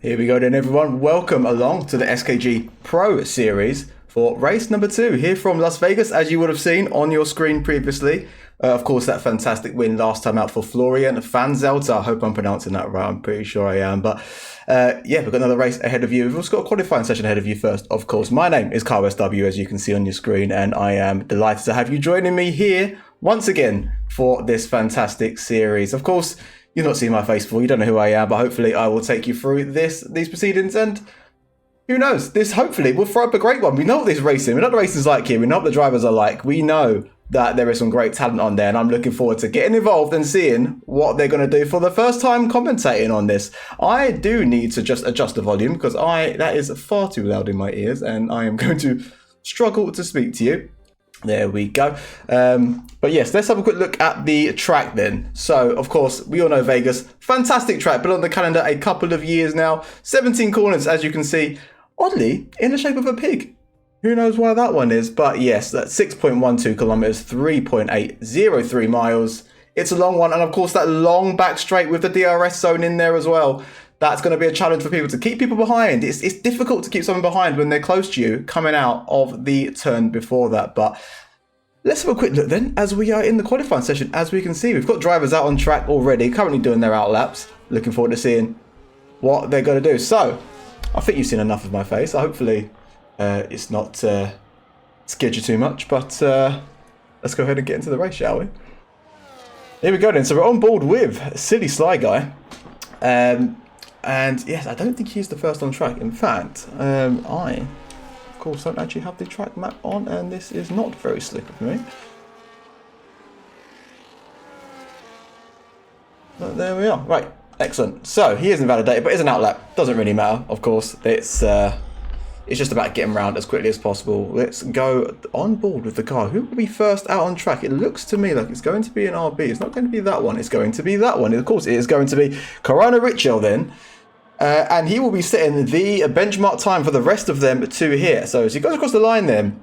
Here we go then, everyone. Welcome along to the SKG Pro Series for race number 2 here from Las Vegas, as you would have seen on your screen previously. Of course, that fantastic win last time out for Florian van Zelter. I hope I'm pronouncing that right. I'm pretty sure I am. But yeah, we've got another race ahead of you. We've also got a qualifying session ahead of you first, of course. My name is Kyle SW, as you can see on your screen, and I am delighted to have you joining me here once again for this fantastic series. Of course, you've not seen my face before, you don't know who I am, but hopefully I will take you through these proceedings, and who knows, this hopefully will throw up a great one. We know what this racing, we know what the racing's like here, we know what the drivers are like, we know that there is some great talent on there, and I'm looking forward to getting involved and seeing what they're going to do for the first time commentating on this. I do need to just adjust the volume because that is far too loud in my ears, and I am going to struggle to speak to you. There we go. But yes, let's have a quick look at the track then. So, of course, we all know Vegas. Fantastic track, been on the calendar a couple of years now. 17 corners, as you can see. Oddly, in the shape of a pig. Who knows why that one is? But yes, that's 6.12 kilometers, 3.803 miles. It's a long one. And of course, that long back straight with the DRS zone in there as well. That's going to be a challenge for people to keep people behind. It's difficult to keep someone behind when they're close to you coming out of the turn before that. But let's have a quick look then as we are in the qualifying session. As we can see, we've got drivers out on track already, currently doing their out laps. Looking forward to seeing what they're going to do. So, I think you've seen enough of my face. Hopefully, it's not scared you too much. But let's go ahead and get into the race, shall we? Here we go then. So we're on board with Silly Sly Guy. And yes, I don't think he's the first on track. In fact, I, of course, don't actually have the track map on, and this is not very slick of me. But there we are. Right, excellent. So he is invalidated, but it's an outlap. Doesn't really matter, of course. It's just about getting around as quickly as possible. Let's go on board with the car. Who will be first out on track? It looks to me like it's going to be an RB. It's not going to be that one. It's going to be that one. Of course, it is going to be Corona Richel then. And he will be setting the benchmark time for the rest of them to here. So as he goes across the line then,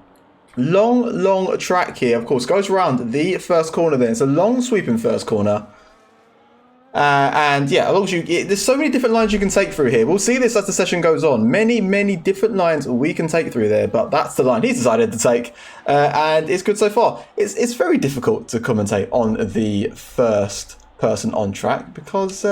long track here, of course, goes around the first corner then. It's a long sweeping first corner. And yeah, as long as there's so many different lines you can take through here. We'll see this as the session goes on. Many different lines we can take through there, but that's the line he's decided to take. And it's good so far. It's very difficult to commentate on the first person on track because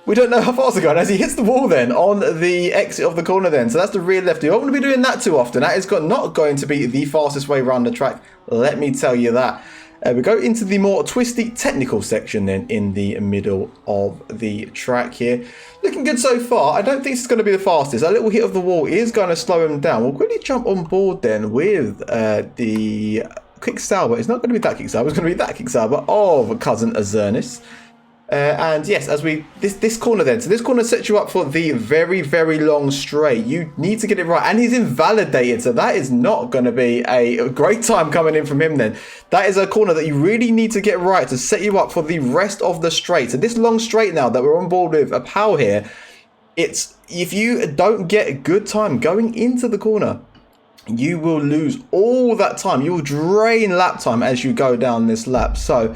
we don't know how fast it's going as he hits the wall then on the exit of the corner then. So that's the rear left. You don't want to be doing that too often. That is not going to be the fastest way around the track. Let me tell you that. We go into the more twisty technical section then in the middle of the track here. Looking good so far. I don't think it's going to be the fastest. A little hit of the wall is going to slow him down. We'll quickly jump on board then with the Quicksilver. It's not going to be that Quicksilver. It's going to be that Quicksilver of Cousin Azernis. And yes, as this corner then, so this corner sets you up for the very long straight. You need to get it right, and he's invalidated, so that is not going to be a great time coming in from him then. That is a corner that you really need to get right to set you up for the rest of the straight. So this long straight now that we're on board with a PAL here, it's if you don't get a good time going into the corner, you will lose all that time. You will drain lap time as you go down this lap. So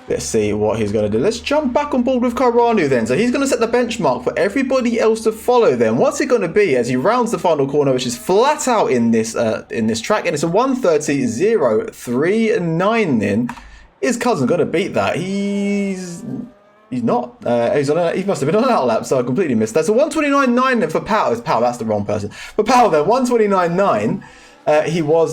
let's see what he's going to do. Let's jump back on board with Karanu then. So he's going to set the benchmark for everybody else to follow then. What's it going to be as he rounds the final corner, which is flat out in this track, and it's a 1:30.039 then. Is Cousin going to beat that? He's not. He must have been on an outlap, so I completely missed that. So 1:29.9 then for Pal. Pal, that's the wrong person. For Pal then, 1:29.9.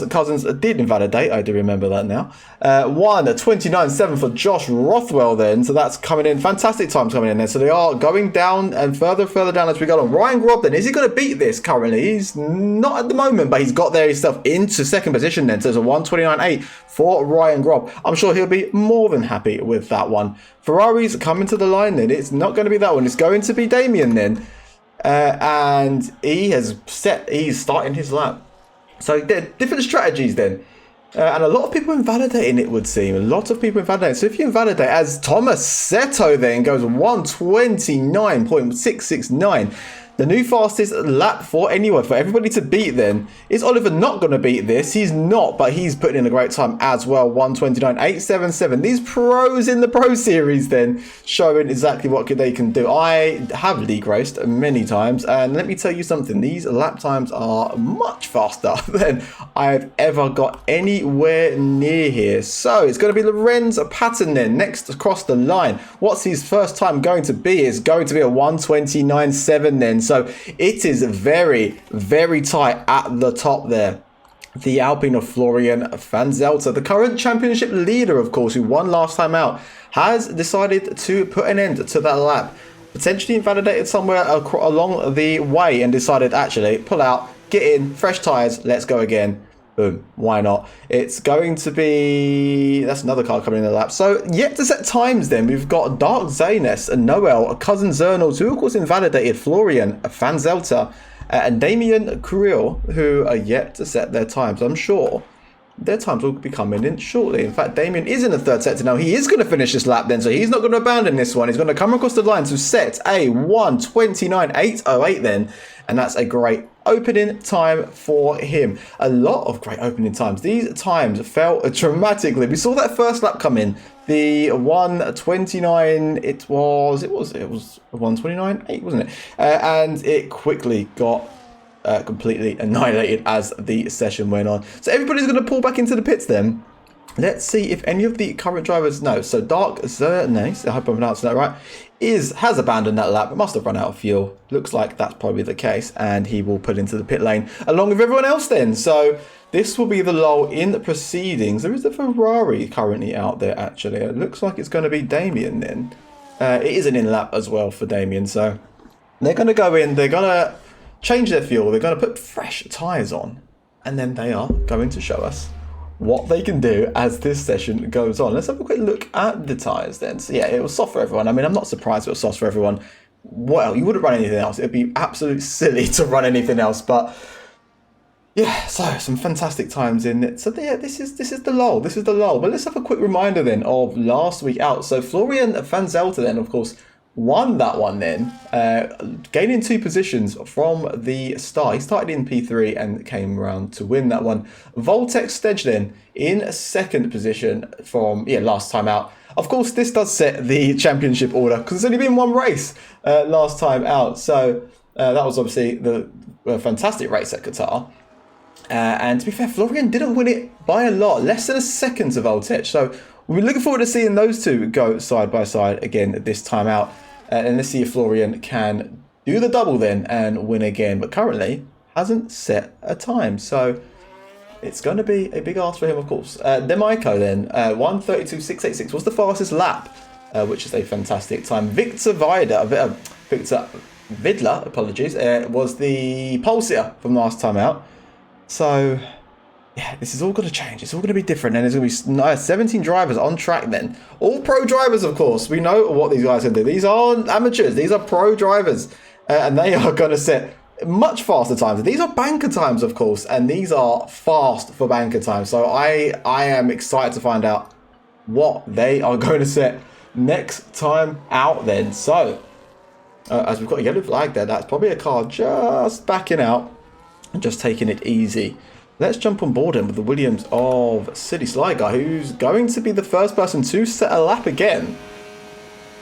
Cousins did invalidate, I do remember that now. 1:29.7 for Josh Rothwell then, so that's coming in, fantastic times coming in there. So they are going down and further down as we go on. Ryan Grob then, is he going to beat this currently? He's not at the moment, but he's got there himself into second position then. So it's a 1:29.8 for Ryan Grob. I'm sure he'll be more than happy with that one. Ferrari's coming to the line then. It's not going to be that one, it's going to be Damien then. And he's starting his lap. So different strategies then. And a lot of people invalidating, it would seem. A lot of people invalidating. So if you invalidate, as Thomas Seto then goes 1:29.669. The new fastest lap for anyone, for everybody to beat then. Is Oliver not going to beat this? He's not, but he's putting in a great time as well. 1:29.877. These pros in the Pro Series then showing exactly what they can do. I have league raced many times, and let me tell you something. These lap times are much faster than I've ever got anywhere near here. So it's going to be Lorenz Patton then next across the line. What's his first time going to be? It's going to be a 1:29.7 then. So it is very, very tight at the top there. The Alpine of Florian van Zelter, the current championship leader, of course, who won last time out, has decided to put an end to that lap. Potentially invalidated somewhere along the way and decided, actually, pull out, get in, fresh tyres, let's go again. Boom, why not? It's going to be... That's another car coming in the lap. So, yet to set times then, we've got Dark Zanes and Noel, Cousin Zernals, who of course invalidated Florian van Zelter, and Damien Creel, who are yet to set their times. I'm sure their times will be coming in shortly. In fact, Damien is in the third sector now. He is going to finish this lap then, so he's not going to abandon this one. He's going to come across the line to set a 1:29.808 then, and that's a great opening time for him. A lot of great opening times. These times fell dramatically. We saw that first lap come in. The 1:29, it was 1:29.8, wasn't it? And it quickly got completely annihilated as the session went on. So everybody's going to pull back into the pits then. Let's see if any of the current drivers know. So Dark Zernes, I hope I'm pronouncing that right, has abandoned that lap. It must have run out of fuel. Looks like that's probably the case, and he will put into the pit lane along with everyone else then. So this will be the lull in the proceedings. There is a Ferrari currently out there actually. It looks like it's going to be Damien then. It is an in lap as well for Damien. So they're going to go in, they're going to change their fuel, they're going to put fresh tyres on, and then they are going to show us what they can do as this session goes on. Let's have a quick look at the tyres then. So yeah, it was soft for everyone. I mean, I'm not surprised it was soft for everyone. Well, you wouldn't run anything else. It'd be absolutely silly to run anything else, but yeah, so some fantastic times in it. So yeah, this is the lull. This is the lull. But let's have a quick reminder then of last week out. So Florian van Zelter then, of course, won that one then, gaining 2 positions from the start. He started in P3 and came around to win that one. Voltex Stedge then in second position from last time out. Of course, this does set the championship order because it's only been one race last time out. So that was obviously the fantastic race at Qatar. And to be fair, Florian didn't win it by a lot, less than a second to Voltex. So we're looking forward to seeing those two go side by side again this time out. And let's see if Florian can do the double then and win again. But currently hasn't set a time. So it's going to be a big ask for him, of course. Demaiko then, 1:32.686 was the fastest lap, which is a fantastic time. Victor Vidler, apologies, was the pole sitter from last time out. So yeah, this is all going to change. It's all going to be different. And there's going to be 17 drivers on track then. All pro drivers, of course. We know what these guys can do. These aren't amateurs. These are pro drivers. And they are going to set much faster times. These are banker times, of course. And these are fast for banker times. So I am excited to find out what they are going to set next time out then. So, as we've got a yellow flag there, that's probably a car just backing out and just taking it easy. Let's jump on board then with the Williams of City Sly Guy, who's going to be the first person to set a lap again.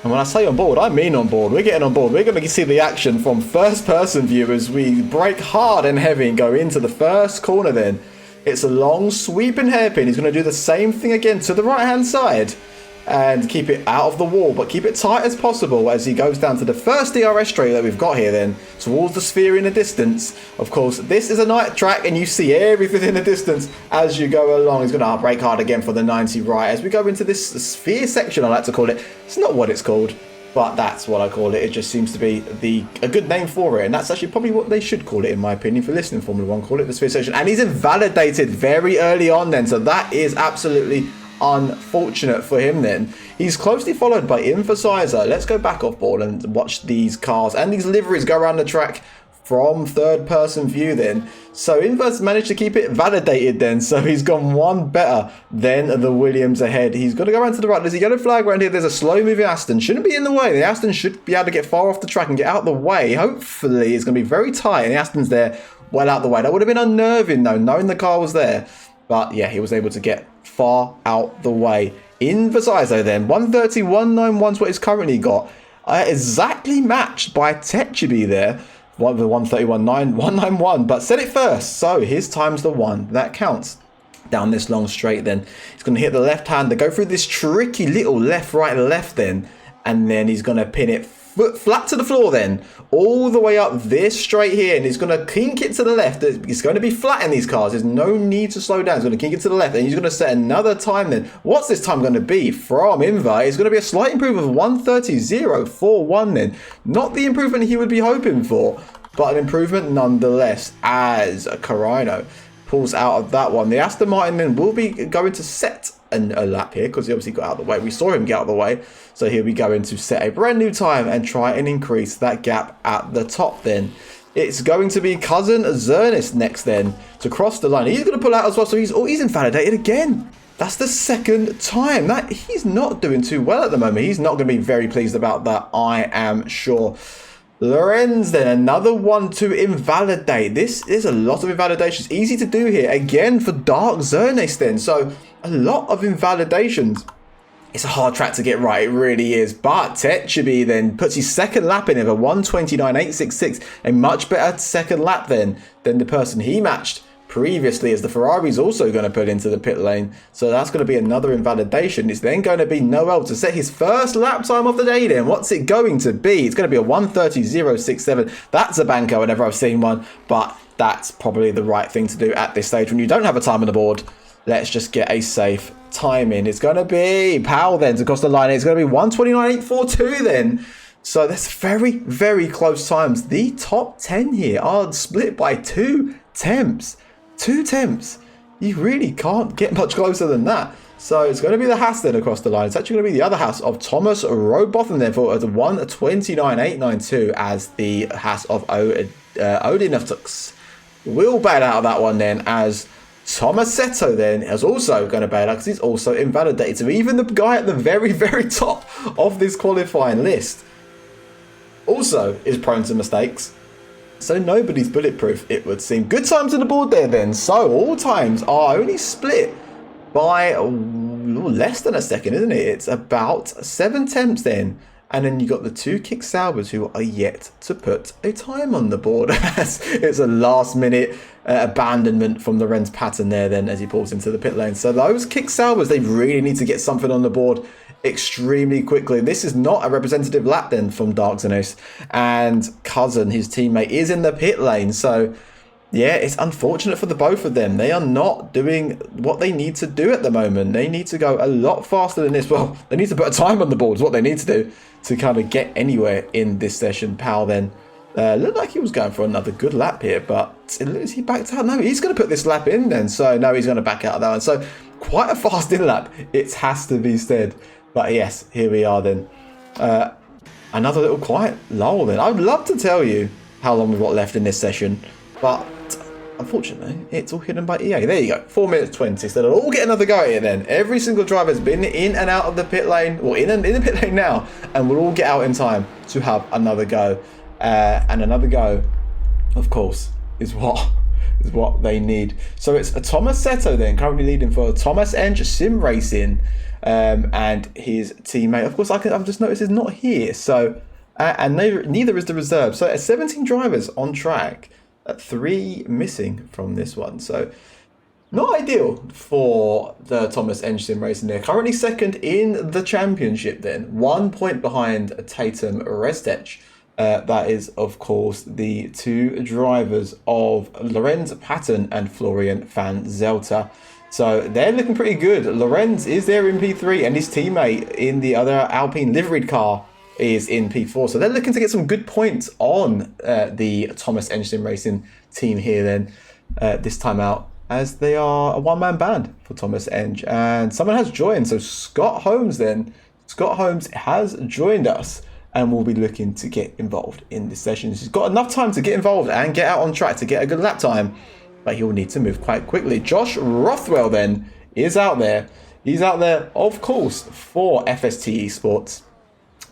And when I say on board, I mean on board. We're getting on board. We're going to see the action from first person view as we brake hard and heavy and go into the first corner then. It's a long sweeping hairpin. He's going to do the same thing again to the right hand side and keep it out of the wall, but keep it tight as possible as he goes down to the first DRS straight that we've got here then, towards the sphere in the distance. Of course, this is a night track and you see everything in the distance as you go along. He's going to brake hard again for the 90 right as we go into this sphere section, I like to call it. It's not what it's called, but that's what I call it. It just seems to be a good name for it, and that's actually probably what they should call it, in my opinion. For listening Formula 1, call it the sphere section. And he's invalidated very early on then, so that is absolutely unfortunate for him then. He's closely followed by Emphasizer. Let's go back off board and watch these cars and these liveries go around the track from third person view then. So Inver's managed to keep it validated then. So he's gone one better than the Williams ahead. He's got to go around to the right. There's a yellow flag around here. There's a slow moving Aston. Shouldn't be in the way. The Aston should be able to get far off the track and get out the way. Hopefully it's going to be very tight and the Aston's there well out the way. That would have been unnerving though, knowing the car was there. But yeah, he was able to get far out the way. In Versailles then, 130.191 is what he's currently got. Exactly matched by Techibi there. 131.191, but said it first. So his time's the one that counts. Down this long straight then. He's going to hit the left hander, go through this tricky little left, right, left then. And then he's going to pin it flat to the floor then. All the way up this straight here. And he's going to kink it to the left. It's going to be flat in these cars. There's no need to slow down. He's going to kink it to the left. And he's going to set another time then. What's this time going to be from Inver? It's going to be a slight improvement of 130.041 then. Not the improvement he would be hoping for, but an improvement nonetheless as Carino pulls out of that one. The Aston Martin then will be going to set a lap here because he obviously got out of the way. We saw him get out of the way. So he'll be going to set a brand new time and try and increase that gap at the top then. It's going to be Cousin Zernis next then to cross the line. He's going to pull out as well. So he's invalidated again. That's the second time. That he's not doing too well at the moment. He's not going to be very pleased about that, I am sure. Lorenz then, another one to invalidate. This is a lot of invalidations. Easy to do here. Again for Dark Zernis then. So a lot of invalidations. It's a hard track to get right, it really is. But Techibi then puts his second lap in of a 129.866. A much better second lap then than the person he matched previously, as the Ferrari's also going to put into the pit lane. So that's going to be another invalidation. It's then going to be Noel to set his first lap time of the day then. What's it going to be? It's going to be a 130.067. That's a banker whenever I've seen one, but that's probably the right thing to do at this stage when you don't have a time on the board. Let's just get a safe time in. It's going to be Powell then to cross the line. It's going to be 129.842 then. So that's very, very close times. The top 10 here are split by two temps. Two temps. You really can't get much closer than that. So it's going to be the Haas then across the line. It's actually going to be the other Haas of Thomas Robotham then for 129.892 as the Haas of Odinotux will bail out of that one then, as Tomasetto then is also going to bail out because he's also invalidated. So even the guy at the very, very top of this qualifying list also is prone to mistakes. So nobody's bulletproof, it would seem. Good times on the board there then. So all times are only split by less than a second, isn't it? It's about 7 temps then. And then you got the two Kick Saubers who are yet to put a time on the board. It's a last minute abandonment from Lorenz Patton there then as he pulls into the pit lane. So those Kick Saubers, they really need to get something on the board extremely quickly. This is not a representative lap then from Dark Xenos, and Cousin, his teammate, is in the pit lane. So yeah, it's unfortunate for the both of them. They are not doing what they need to do at the moment. They need to go a lot faster than this. Well, they need to put a time on the board is what they need to do to kind of get anywhere in this session. Powell then looked like he was going for another good lap here, but is he backed out? No, he's going to put this lap in then. So no, he's going to back out of that one. So quite a fast in lap, it has to be said. But yes, here we are then. Another little quiet lull then. I would love to tell you how long we've got left in this session, but unfortunately, it's all hidden by EA. There you go, 4 minutes 20. So they'll all get another go at it then. Every single driver has been in and out of the pit lane, or in the pit lane now, and we'll all get out in time to have another go. And another go, of course, is what they need. So it's a Tomasetto then, currently leading for Thomas Eng Sim Racing, and his teammate. Of course, I've just noticed is not here. So and neither is the reserve. So 17 drivers on track. 3 missing from this one, so not ideal for the Thomas Eng Sim Racing. They're currently second in the championship then, 1 point behind Tatum Restech. That is, of course, the two drivers of Lorenz Patton and Florian van Zelter. So they're looking pretty good. Lorenz is there in P3, and his teammate in the other Alpine liveried car is in P4. So they're looking to get some good points on the Thomas Eng Sim Racing team here then, this time out, as they are a one-man band for Thomas Eng. And someone has joined. So Scott Holmes then. Scott Holmes has joined us and will be looking to get involved in this session. He's got enough time to get involved and get out on track to get a good lap time, but he'll need to move quite quickly. Josh Rothwell then is out there. He's out there, of course, for FST Esports.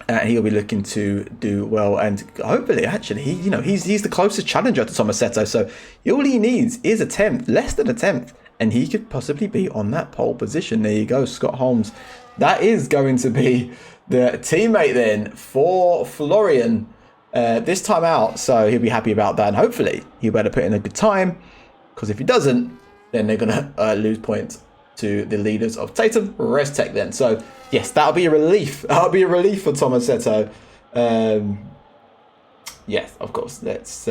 And he'll be looking to do well, and hopefully, actually, he's the closest challenger to Tomasetto. So all he needs is a 10th, less than a 10th, and he could possibly be on that pole position. There you go, Scott Holmes. That is going to be the teammate then for Florian this time out. So he'll be happy about that, and hopefully he'll better put in a good time. Because if he doesn't, then they're gonna lose points to the leaders of Tatum Restech then. So yes, that'll be a relief. That'll be a relief for Tomasetto. Yes, of course. Let's.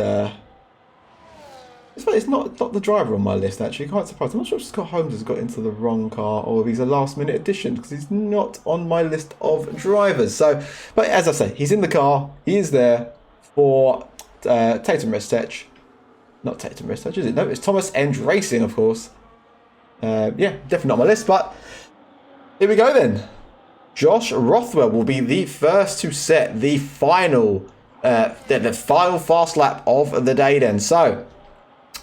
It's not the driver on my list actually. Quite surprised. I'm not sure if Scott Holmes has got into the wrong car or if he's a last minute addition because he's not on my list of drivers. So, but as I say, he's in the car. He is there for Tatum Restech. Not Tatum Restech, is it? No, it's Thomas End Racing, of course. Yeah, definitely not on my list, but here we go then. Josh Rothwell will be the first to set the final fast lap of the day then. So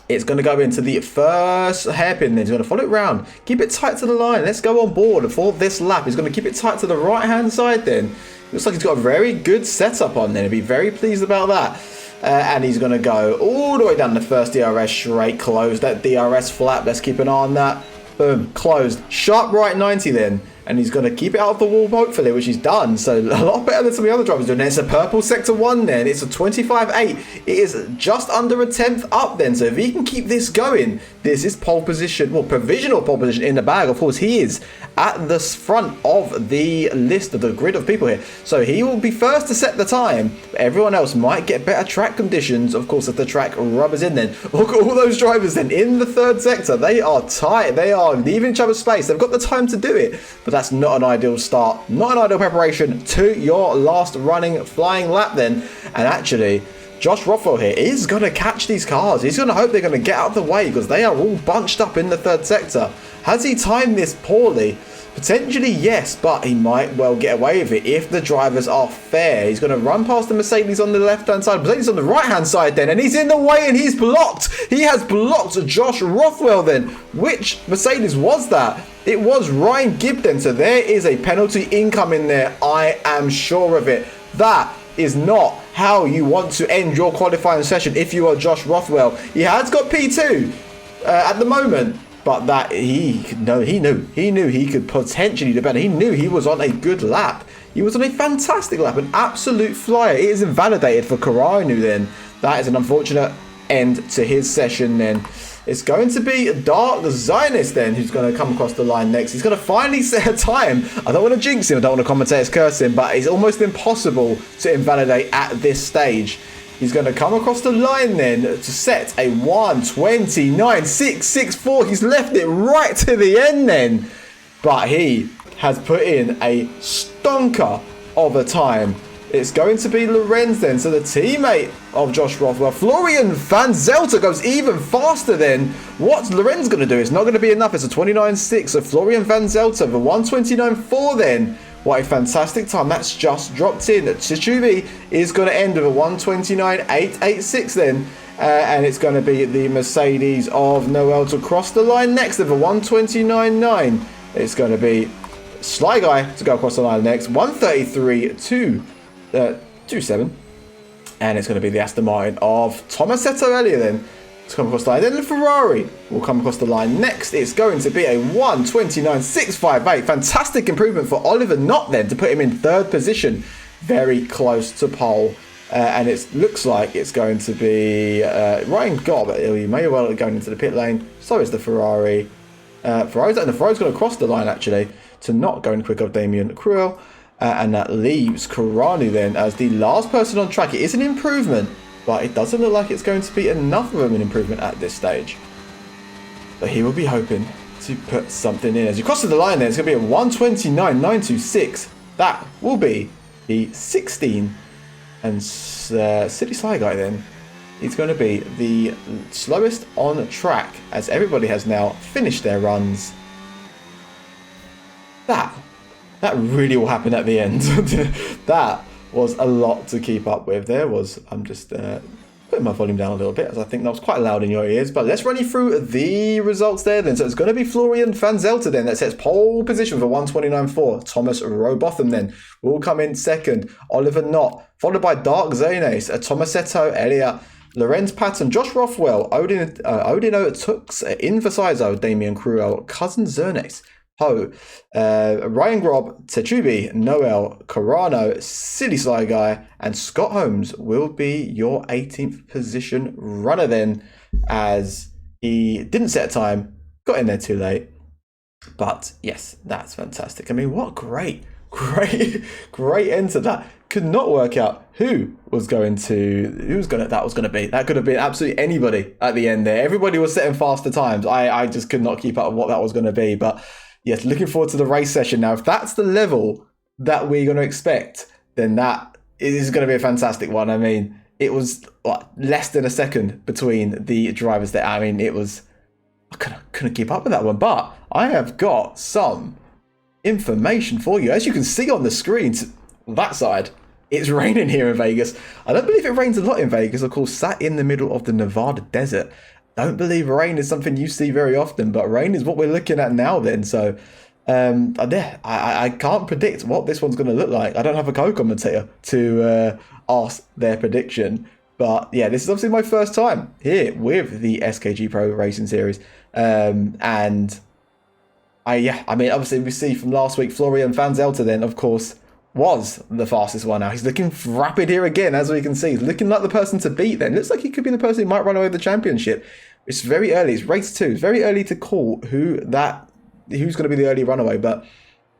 it's going to go into the first hairpin then. He's going to follow it round. Keep it tight to the line. Let's go on board for this lap. He's going to keep it tight to the right-hand side then. Looks like he's got a very good setup on then. He'll be very pleased about that. And he's going to go all the way down the first DRS straight, close that DRS flap. Let's keep an eye on that. Boom, closed. Sharp right 90 then. And he's going to keep it out of the wall, hopefully, which he's done. So a lot better than some of the other drivers doing. It's a purple sector 1 then. It's a 25.8. It is just under a 10th up then. So if he can keep this going, this is pole position, well, provisional pole position in the bag. Of course, he is at the front of the list of the grid of people here. So he will be first to set the time. But everyone else might get better track conditions. Of course, if the track rubbers in then. Look at all those drivers then in the third sector. They are tight. They are leaving each other's space. They've got the time to do it. But that's not an ideal start, not an ideal preparation to your last running flying lap then. And actually, Josh Rothwell here is going to catch these cars. He's going to hope they're going to get out of the way because they are all bunched up in the third sector. Has he timed this poorly? Potentially yes, but he might well get away with it if the drivers are fair. He's going to run past the Mercedes on the left-hand side, Mercedes on the right-hand side then, and he's in the way and he's blocked. He has blocked Josh Rothwell then. Which Mercedes was that? It was Ryan Gibb then, so there is a penalty incoming there. I am sure of it. That is not how you want to end your qualifying session if you are Josh Rothwell. He has got P2 at the moment. But that he knew he could potentially do better. He knew he was on a good lap. He was on a fantastic lap, an absolute flyer. It is invalidated for Karanu then. That is an unfortunate end to his session then. It's going to be Dark Zionist then who's going to come across the line next. He's going to finally set a time. I don't want to jinx him. I don't want to commentate as curse him, but it's almost impossible to invalidate at this stage. He's going to come across the line then to set a 1:29.664. He's left it right to the end then. But he has put in a stonker of a time. It's going to be Lorenz then. So the teammate of Josh Rothwell, Florian Van Zelter, goes even faster then. What's Lorenz going to do? It's not going to be enough. It's a 29.6. So Florian Van Zelter, the 1:29.4 then. What a fantastic time. That's just dropped in. Tsuchubi is going to end with a 1:29.886 then. And it's going to be the Mercedes of Noel to cross the line next with a 1:29.9. It's going to be Sly Guy to go across the line next. 1:33.27. And it's going to be the Aston Martin of Tomasetto earlier then to come across the line. Then the Ferrari will come across the line next. It's going to be a 1:29.658. Fantastic improvement for Oliver Knott then to put him in third position, very close to pole. And it looks like it's going to be Ryan Gobb. He may well be going into the pit lane. So is the Ferrari. Ferrari's going to cross the line actually to not go in quick of Damien Cruel. And that leaves Karanu then as the last person on track. It is an improvement, but it doesn't look like it's going to be enough of an improvement at this stage. But he will be hoping to put something in. As you cross to the line there, it's going to be a 1:29.926. That will be the 16. And City Sly Guy then is going to be the slowest on track as everybody has now finished their runs. That really will happen at the end. That was a lot to keep up with. I'm just putting my volume down a little bit, as I think that was quite loud in your ears. But let's run you through the results there then. So it's going to be Florian van Zelten then that sets pole position for 129.4. Thomas Robotham then will come in second. Oliver Knott, followed by Dark Zones, Tomasetto, Elia, Lorenz Patton, Josh Rothwell, Odino Tux, Inversizo, Damian Cruel, Cousin Zernes, Ho, Ryan Grob, Techubi, Noel, Carano, Silly Sly Guy, and Scott Holmes will be your 18th position runner then, as he didn't set a time, got in there too late. But yes, that's fantastic. I mean, what great end to that. Could not work out who was going to be. That could have been absolutely anybody at the end there. Everybody was setting faster times. I just could not keep up with what that was going to be. But yes, looking forward to the race session. Now, if that's the level that we're going to expect, then that is going to be a fantastic one. I mean, it was less than a second between the drivers there. I mean, I couldn't keep up with that one. But I have got some information for you. As you can see on the screen, that side, it's raining here in Vegas. I don't believe it rains a lot in Vegas. Of course, sat in the middle of the Nevada desert. Don't believe rain is something you see very often, but rain is what we're looking at now then. So I can't predict what this one's going to look like. I don't have a co-commentator to ask their prediction. But yeah, this is obviously my first time here with the SKG Pro Racing Series. I mean, obviously we see from last week, Florian van Zelten then, of course, was the fastest one now. He's looking rapid here again, as we can see. He's looking like the person to beat then. Looks like he could be the person who might run away with the championship. It's very early. It's race 2. It's very early to call who's going to be the early runaway, but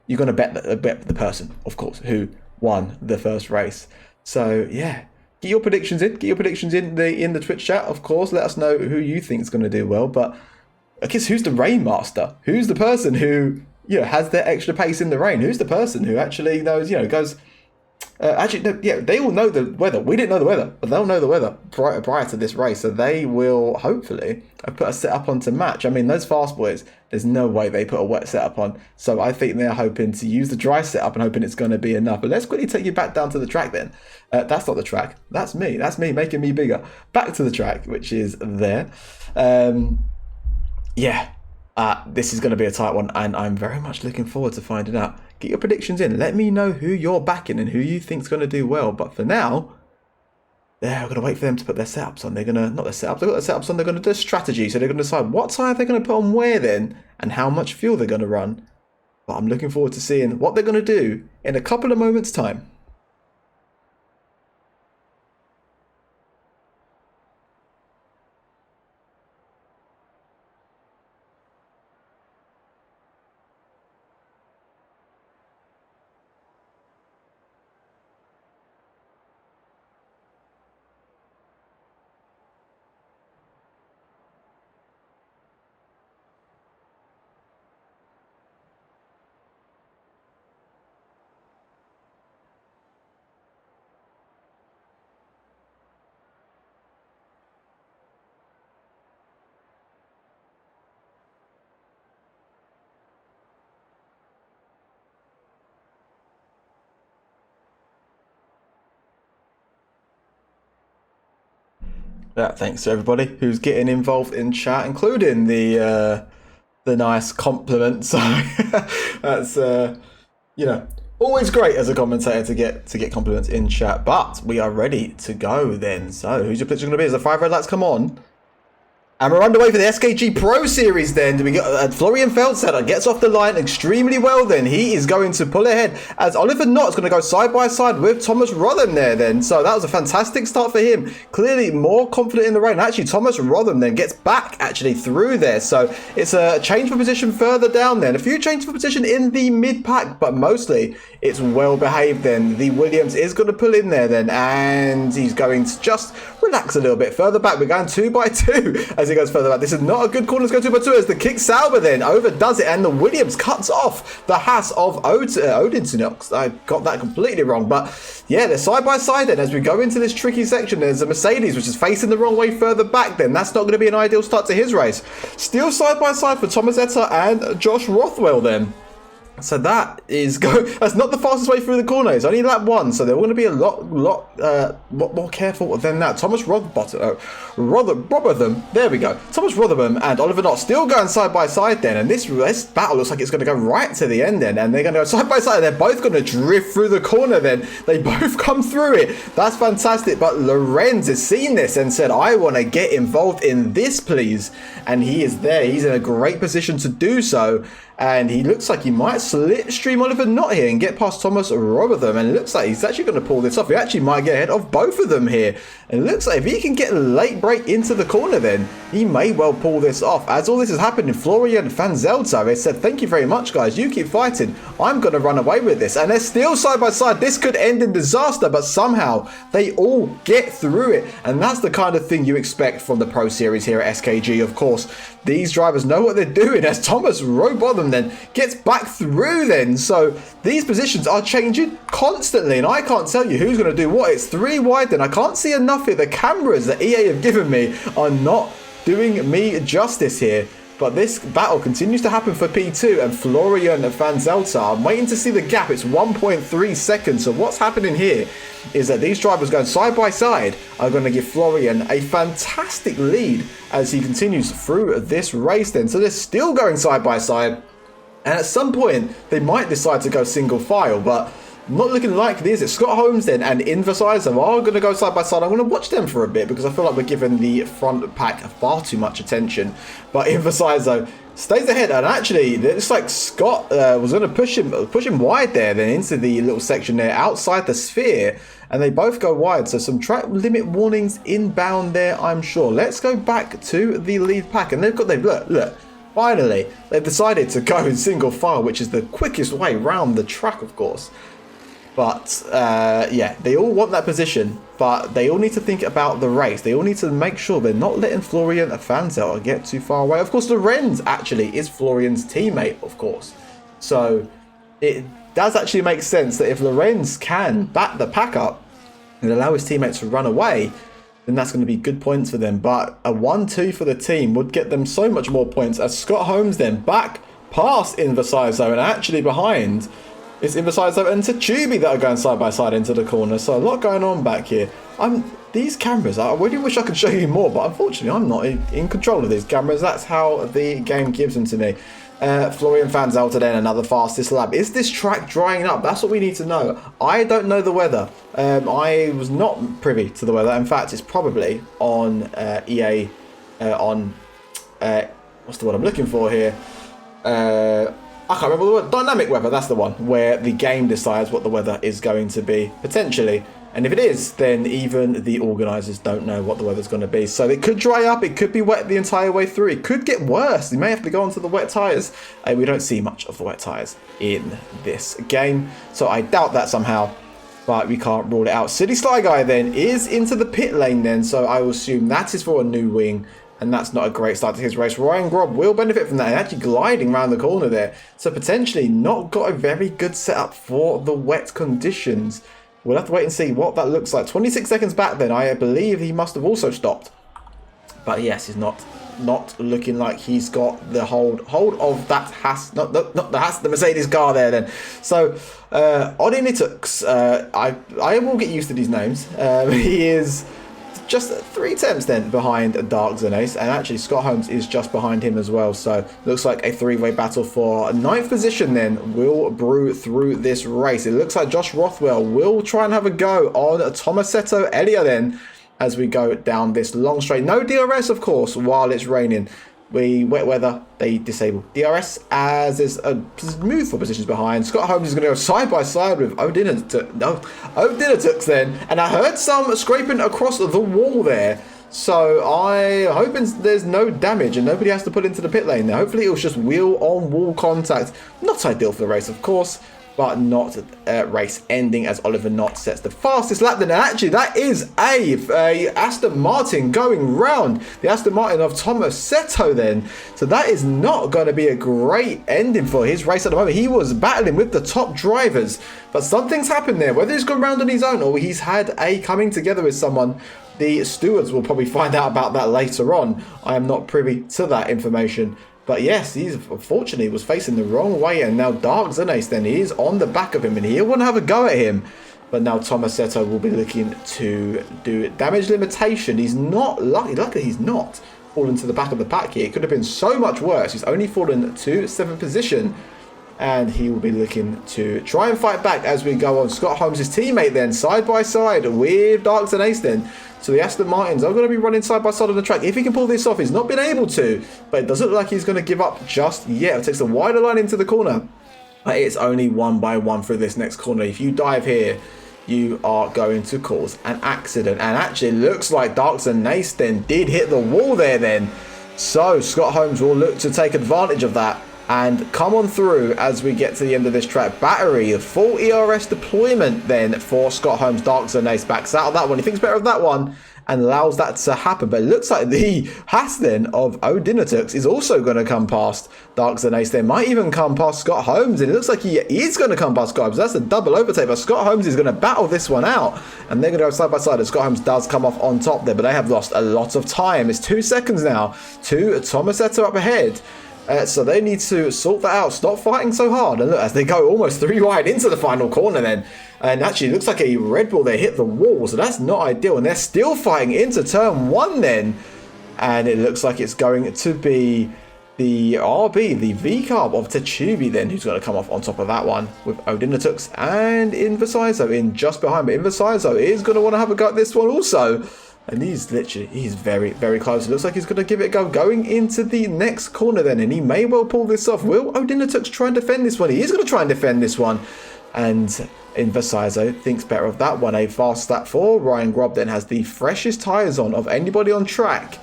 you're going to bet the person, of course, who won the first race. So, yeah. Get your predictions in. Get your predictions in the Twitch chat, of course. Let us know who you think is going to do well. But I guess who's the rain master? Who's the person who has their extra pace in the rain? Who's the person who actually knows, goes... they all know the weather. We didn't know the weather, but they'll know the weather prior to this race. So they will hopefully put a setup on to match. I mean, those fast boys, there's no way they put a wet setup on. So I think they're hoping to use the dry setup and hoping it's going to be enough. But let's quickly take you back down to the track then. That's not the track. That's me. That's me making me bigger. Back to the track, which is there. This is going to be a tight one, and I'm very much looking forward to finding out. Get your predictions in. Let me know who you're backing and who you think's going to do well. But for now, we're going to wait for them to put their setups on. They've got their setups on. They're going to do a strategy. So they're going to decide what tire they're going to put on where then, and how much fuel they're going to run. But I'm looking forward to seeing what they're going to do in a couple of moments' time. Thanks to everybody who's getting involved in chat, including the nice compliment. So that's always great as a commentator to get compliments in chat. But we are ready to go then. So who's your picture going to be? As the 5 red lights come on, and we're underway for the SKG Pro Series then. We got Florian Feldsetter gets off the line extremely well then. He is going to pull ahead as Oliver Knott is going to go side by side with Thomas Rotham there then. So that was a fantastic start for him. Clearly more confident in the rain. Actually, Thomas Rotham then gets back actually through there. So it's a change for position further down then. A few changes for position in the mid-pack, but mostly it's well behaved then. The Williams is going to pull in there then, and he's going to just relax a little bit further back. We're going 2 by 2 as he goes further back. This is not a good corner to go 2 by 2 as the Kick Sauber then overdoes it, and the Williams cuts off the Haas of Odinsonox. I got that completely wrong, but yeah, they're side by side then as we go into this tricky section. There's a Mercedes which is facing the wrong way further back then. That's not going to be an ideal start to his race. Still side by side for Thomas Etter and Josh Rothwell then. So that's not the fastest way through the corner. It's only lap 1, so they're going to be a lot more careful than that. Thomas Rotherham, there we go. Thomas Rotherham and Oliver Knott still going side by side then, and this battle looks like it's going to go right to the end then, and they're going to go side by side. They're both going to drift through the corner then. They both come through it. That's fantastic, but Lorenz has seen this and said, I want to get involved in this, please. And he is there. He's in a great position to do so. And he looks like he might slipstream Oliver Knott here and get past Thomas Rotherham. And it looks like he's actually going to pull this off. He actually might get ahead of both of them here. And it looks like if he can get a late break into the corner, then he may well pull this off. As all this is happening, Florian van Zelter has said, thank you very much, guys. You keep fighting. I'm going to run away with this. And they're still side by side. This could end in disaster, but somehow they all get through it. And that's the kind of thing you expect from the Pro Series here at SKG, of course. These drivers know what they're doing as Thomas Rotherham then gets back through then. So these positions are changing constantly, and I can't tell you who's going to do what. It's 3 wide then. I can't see enough here. The cameras that EA have given me are not doing me justice here. But this battle continues to happen for P2 and Florian van Zelter. I'm waiting to see the gap. It's 1.3 seconds. So what's happening here is that these drivers going side by side are going to give Florian a fantastic lead as he continues through this race then. So they're still going side by side. And at some point, they might decide to go single file, but not looking like this. It's Scott Holmes then and Inversizer are going to go side by side. I'm going to watch them for a bit because I feel like we're giving the front pack far too much attention. But Inversizer stays ahead, and actually it's like Scott was going to push him wide there, then into the little section there outside the sphere, and they both go wide. So some track limit warnings inbound there, I'm sure. Let's go back to the lead pack, and look. Finally, they've decided to go in single file, which is the quickest way round the track, of course. But, yeah, they all want that position, but they all need to think about the race. They all need to make sure they're not letting Florian van Zelter get too far away. Of course, Lorenz actually is Florian's teammate, of course. So it does actually make sense that if Lorenz can back the pack up and allow his teammates to run away, then that's going to be good points for them. But a 1-2 for the team would get them so much more points, as Scott Holmes then back past Inversizo and actually behind it's Inversizo and Tachubi that are going side by side into the corner. So a lot going on back here. These cameras, I really wish I could show you more, but unfortunately I'm not in control of these cameras. That's how the game gives them to me. Florian van Zelter then, another fastest lap. Is this track drying up? That's what we need to know. I don't know the weather. I was not privy to the weather. In fact, it's probably on EA, what's the word I'm looking for here? I can't remember the word. Dynamic weather, that's the one, where the game decides what the weather is going to be, potentially. And if it is, then even the organisers don't know what the weather's going to be. So it could dry up, it could be wet the entire way through, it could get worse. You may have to go onto the wet tyres. We don't see much of the wet tyres in this game, so I doubt that somehow, but we can't rule it out. City Sly Guy then is into the pit lane then, so I will assume that is for a new wing. And that's not a great start to his race. Ryan Grob will benefit from that. And actually gliding around the corner there. So potentially not got a very good setup for the wet conditions. We'll have to wait and see what that looks like. 26 seconds back then. I believe he must have also stopped. But yes, he's not looking like he's got the hold of that not the Mercedes car there then. So Odinitux, I will get used to these names. He is just 3 attempts then behind Dark Zenace, and actually Scott Holmes is just behind him as well. So looks like a 3-way battle for 9th position then will brew through this race. It looks like Josh Rothwell will try and have a go on Tomasetto Elia then as we go down this long straight. No DRS, of course, while it's raining. Wet weather, they disable DRS as there's a move for positions behind. Scott Holmes is going to go side by side with Odinitux then, and I heard some scraping across the wall there. So I'm hoping there's no damage and nobody has to put into the pit lane there. Hopefully it was just wheel on wall contact. Not ideal for the race, of course, but not race ending as Oliver Knott sets the fastest lap then. And actually that is a Aston Martin going round the Aston Martin of Tomasetto then. So that is not going to be a great ending for his race at the moment. He was battling with the top drivers, but something's happened there. Whether he's gone round on his own or he's had a coming together with someone, the stewards will probably find out about that later on. I am not privy to that information. But yes, he's unfortunately was facing the wrong way, and now Dark Zanace then he is on the back of him, and he'll want to have a go at him. But now Tomasetto will be looking to do damage limitation. He's not lucky. Luckily, he's not fallen to the back of the pack here. It could have been so much worse. He's only fallen to 7th position. And he will be looking to try and fight back as we go on. Scott Holmes' teammate then, side by side with Dark Zanace then. So the Aston Martins are going to be running side by side on the track. If he can pull this off, he's not been able to. But it doesn't look like he's going to give up just yet. It takes a wider line into the corner. But it's only 1 by 1 through this next corner. If you dive here, you are going to cause an accident. And actually, it looks like Dark Zanace then did hit the wall there then. So Scott Holmes will look to take advantage of that and come on through as we get to the end of this track. Battery, full ERS deployment then for Scott Holmes. Dark Zanace backs out of that one. He thinks better of that one and allows that to happen. But it looks like the Haas then of Odinotux is also going to come past Dark Zanace. They might even come past Scott Holmes. And it looks like he is going to come past Scott Holmes. That's a double overtake. But Scott Holmes is going to battle this one out. And they're going to go side by side. And Scott Holmes does come off on top there. But they have lost a lot of time. It's 2 seconds now to Tomasetto up ahead. So they need to sort that out. Stop fighting so hard. And look, as they go almost 3 wide into the final corner then. And actually, it looks like a Red Bull there hit the wall. So that's not ideal. And they're still fighting into turn 1 then. And it looks like it's going to be the RB, the V-Carb of Techubi then, who's going to come off on top of that one with Odinotux and Inversizo in just behind. But Inversizo is going to want to have a go at this one also. And he's very, very close. It looks like he's going to give it a go going into the next corner then. And he may well pull this off. Will Odinotux try and defend this one? He is going to try and defend this one. And Inversizo thinks better of that one. A fast lap for Ryan Grob then has the freshest tyres on of anybody on track.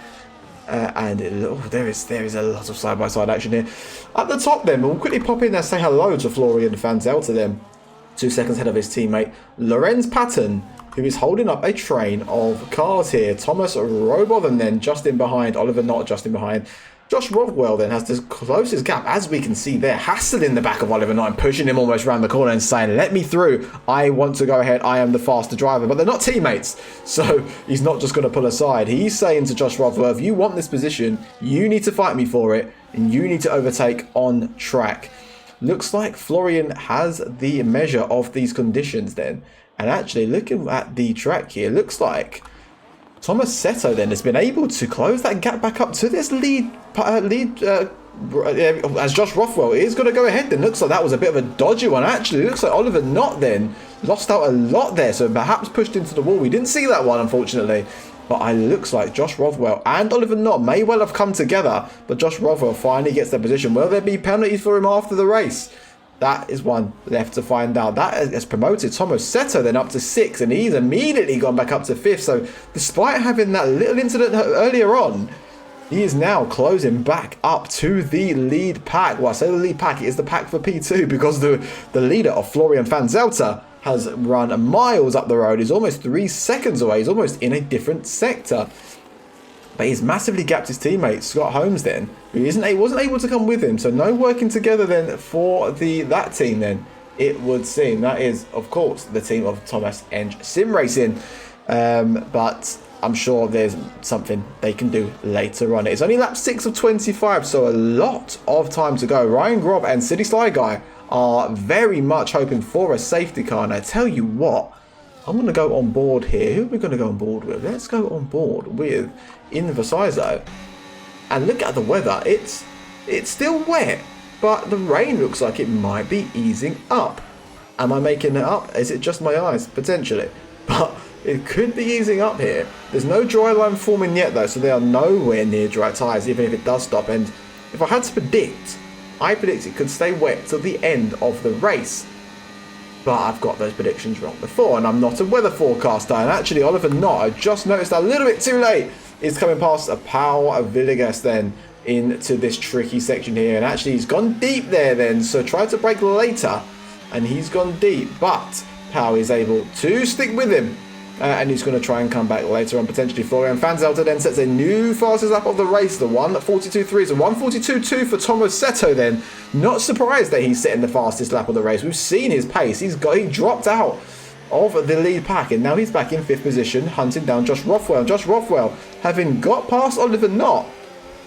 There is a lot of side-by-side action here. At the top then, we'll quickly pop in and say hello to Florian Fanzelta then. 2 seconds ahead of his teammate, Lorenz Patton, who is holding up a train of cars here. Thomas Robotham then just in behind. Oliver Knott just in behind. Josh Rothwell then has the closest gap, as we can see there, hassling the back of Oliver Knott and pushing him almost around the corner and saying, let me through. I want to go ahead. I am the faster driver. But they're not teammates. So he's not just going to pull aside. He's saying to Josh Rothwell, if you want this position, you need to fight me for it. And you need to overtake on track. Looks like Florian has the measure of these conditions then. And actually, looking at the track here, looks like Tomasetto then has been able to close that gap back up to this lead as Josh Rothwell is going to go ahead then. Looks like that was a bit of a dodgy one. Actually, it looks like Oliver Knott then lost out a lot there, so perhaps pushed into the wall. We didn't see that one, unfortunately. But it looks like Josh Rothwell and Oliver Knott may well have come together, but Josh Rothwell finally gets their position. Will there be penalties for him after the race? That is one left to find out. That has promoted Tomasetto then up to 6th, and he's immediately gone back up to 5th. So despite having that little incident earlier on, he is now closing back up to the lead pack. Well, I say the lead pack, it is the pack for P2 because the leader of Florian Fanzelta has run miles up the road. He's almost 3 seconds away. He's almost in a different sector. But he's massively gapped his teammate, Scott Holmes then, who wasn't able to come with him. So no working together then for that team then, it would seem. That is, of course, the team of Thomas Enge Sim Racing. But I'm sure there's something they can do later on. It's only lap 6 of 25, so a lot of time to go. Ryan Grob and City Sly Guy are very much hoping for a safety car. And I tell you what, I'm going to go on board here. Who are we going to go on board with? Let's go on board with Inversizo. And look at the weather. It's still wet, but the rain looks like it might be easing up. Am I making it up? Is it just my eyes? Potentially. But it could be easing up here. There's no dry line forming yet though, so they are nowhere near dry tyres, even if it does stop. And if I had to predict, I predict it could stay wet till the end of the race. But I've got those predictions wrong before, and I'm not a weather forecaster. And actually, Oliver Knott, I just noticed a little bit too late, is coming past a Pau Villegas then into this tricky section here. And actually, he's gone deep there then, so try to brake later, and he's gone deep. But Pau is able to stick with him. And he's going to try and come back later on, potentially. Florian Fanzelta then sets a new fastest lap of the race, the 1:42.3. So 1:42.2 for Tomasetto then. Not surprised that he's setting the fastest lap of the race. We've seen his pace. He dropped out of the lead pack, and now he's back in 5th position, hunting down Josh Rothwell. Josh Rothwell, having got past Oliver Knott,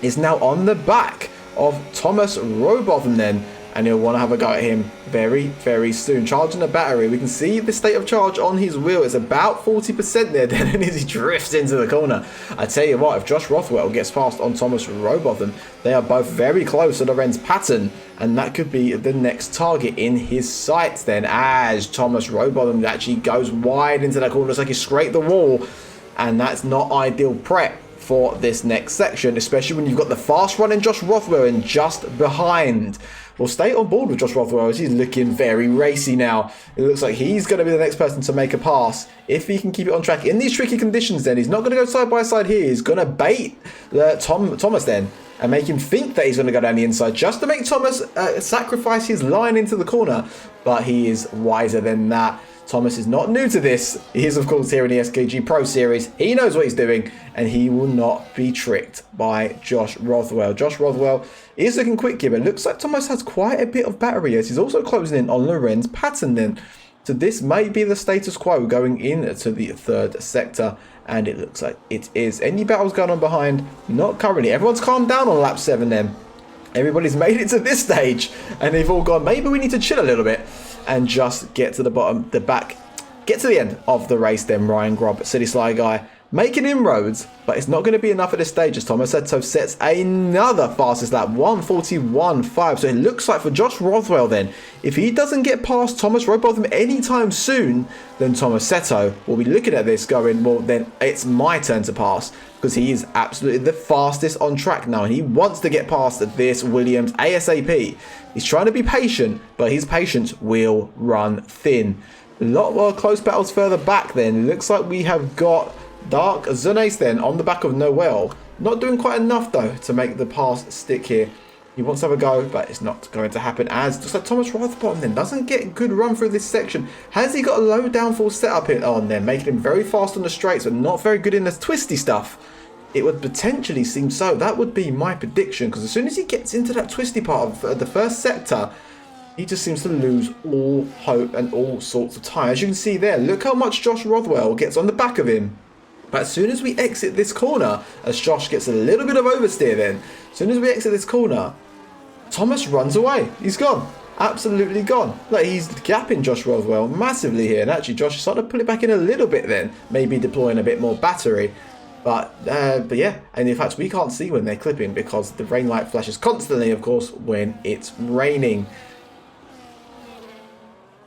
is now on the back of Thomas Robotham then. And he'll want to have a go at him very, very soon. Charging the battery. We can see the state of charge on his wheel. It's about 40% there then as he drifts into the corner. I tell you what, if Josh Rothwell gets past on Thomas Robotham, they are both very close to Lorenz Patton. And that could be the next target in his sights then, as Thomas Robotham actually goes wide into that corner. Looks like he scraped the wall. And that's not ideal prep for this next section, especially when you've got the fast running Josh Rothwell in just behind. We'll stay on board with Josh Rothwell as he's looking very racy now. It looks like he's going to be the next person to make a pass. If he can keep it on track in these tricky conditions, then he's not going to go side by side here. He's going to bait Thomas then and make him think that he's going to go down the inside just to make Thomas sacrifice his line into the corner. But he is wiser than that. Thomas is not new to this. He is, of course, here in the SKG Pro Series. He knows what he's doing, and he will not be tricked by Josh Rothwell. Josh Rothwell is looking quick here, but it looks like Thomas has quite a bit of battery as he's also closing in on Lorenz Patton then. So this may be the status quo going into the third sector, and it looks like it is. Any battles going on behind? Not currently. Everyone's calmed down on lap 7 then. Everybody's made it to this stage, and they've all gone, maybe we need to chill a little bit and just get to the bottom, the back, get to the end of the race then. Ryan Grob, City Sly Guy, making inroads, but it's not going to be enough at this stage as Thomas Seto sets another fastest lap, 1:41.5. So it looks like for Josh Rothwell then, if he doesn't get past Thomas Robotham anytime soon, then Thomas Seto will be looking at this going, well, then it's my turn to pass, because he is absolutely the fastest on track now, and he wants to get past this Williams ASAP. He's trying to be patient, but his patience will run thin. A lot more close battles further back then. It looks like we have got Dark Zunes then on the back of Noel. Not doing quite enough though to make the pass stick here. He wants to have a go, but it's not going to happen, as just like Thomas Rothbottom then doesn't get a good run through this section. Has he got a low downfall setup here on there, making him very fast on the straights, but not very good in the twisty stuff? It would potentially seem so. That would be my prediction, because as soon as he gets into that twisty part of the first sector, he just seems to lose all hope and all sorts of time. As you can see there, look how much Josh Rothwell gets on the back of him. But as soon as we exit this corner, as Josh gets a little bit of oversteer then, as soon as we exit this corner, Thomas runs away. He's gone. Absolutely gone. Like, he's gapping Josh Rothwell massively here. And actually, Josh is starting to pull it back in a little bit then. Maybe deploying a bit more battery. But yeah, and in fact, we can't see when they're clipping because the rain light flashes constantly, of course, when it's raining.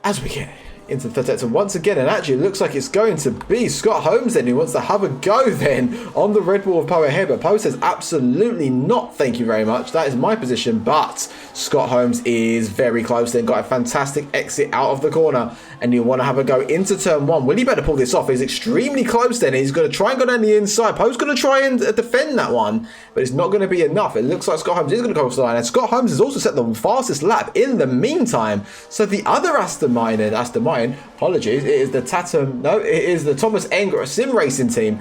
As we get into the third sector once again, and actually it looks like it's going to be Scott Holmes then who wants to have a go then on the Red Bull of Poe here, but Poe says absolutely not, thank you very much, that is my position. But Scott Holmes is very close then, got a fantastic exit out of the corner, and he'll want to have a go into turn 1. Will he better pull this off? He's extremely close then, he's going to try and go down the inside. Poe's going to try and defend that one, but it's not going to be enough. It looks like Scott Holmes is going to go off the line, and Scott Holmes has also set the fastest lap in the meantime. So the other Aston Martin, apologies, it is the Thomas Enger Sim Racing team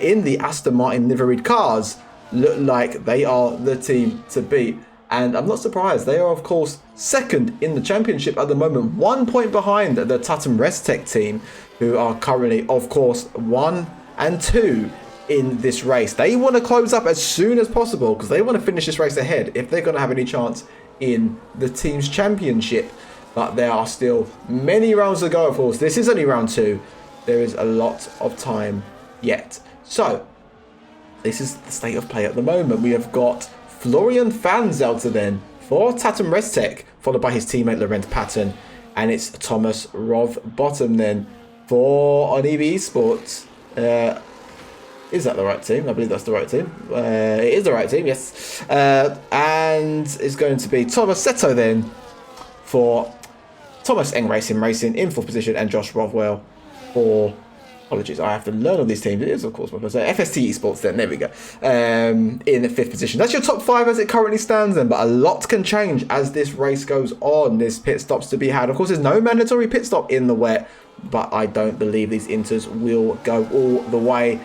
in the Aston Martin liveried cars. Look like they are the team to beat, and I'm not surprised. They are, of course, second in the championship at the moment, 1 point behind the Tatum Restec team, who are currently, of course, 1 and 2 in this race. They want to close up as soon as possible because they want to finish this race ahead if they're going to have any chance in the team's championship. But there are still many rounds to go, of course. This is only round 2. There is a lot of time yet. So, this is the state of play at the moment. We have got Florian Fanzelter then for Tatum Restec, followed by his teammate Lorenz Patton. And it's Thomas Rothbottom then for Onibi Esports. Is that the right team? I believe that's the right team. It is the right team, yes. And it's going to be Thomas Seto then for Thomas Eng Racing in 4th position, and Josh Rothwell for, apologies, I have to learn all these teams. It is, of course, FST Esports then, there we go, in the 5th position. That's your top 5 as it currently stands then, but a lot can change as this race goes on. There's pit stops to be had. Of course, there's no mandatory pit stop in the wet, but I don't believe these inters will go all the way,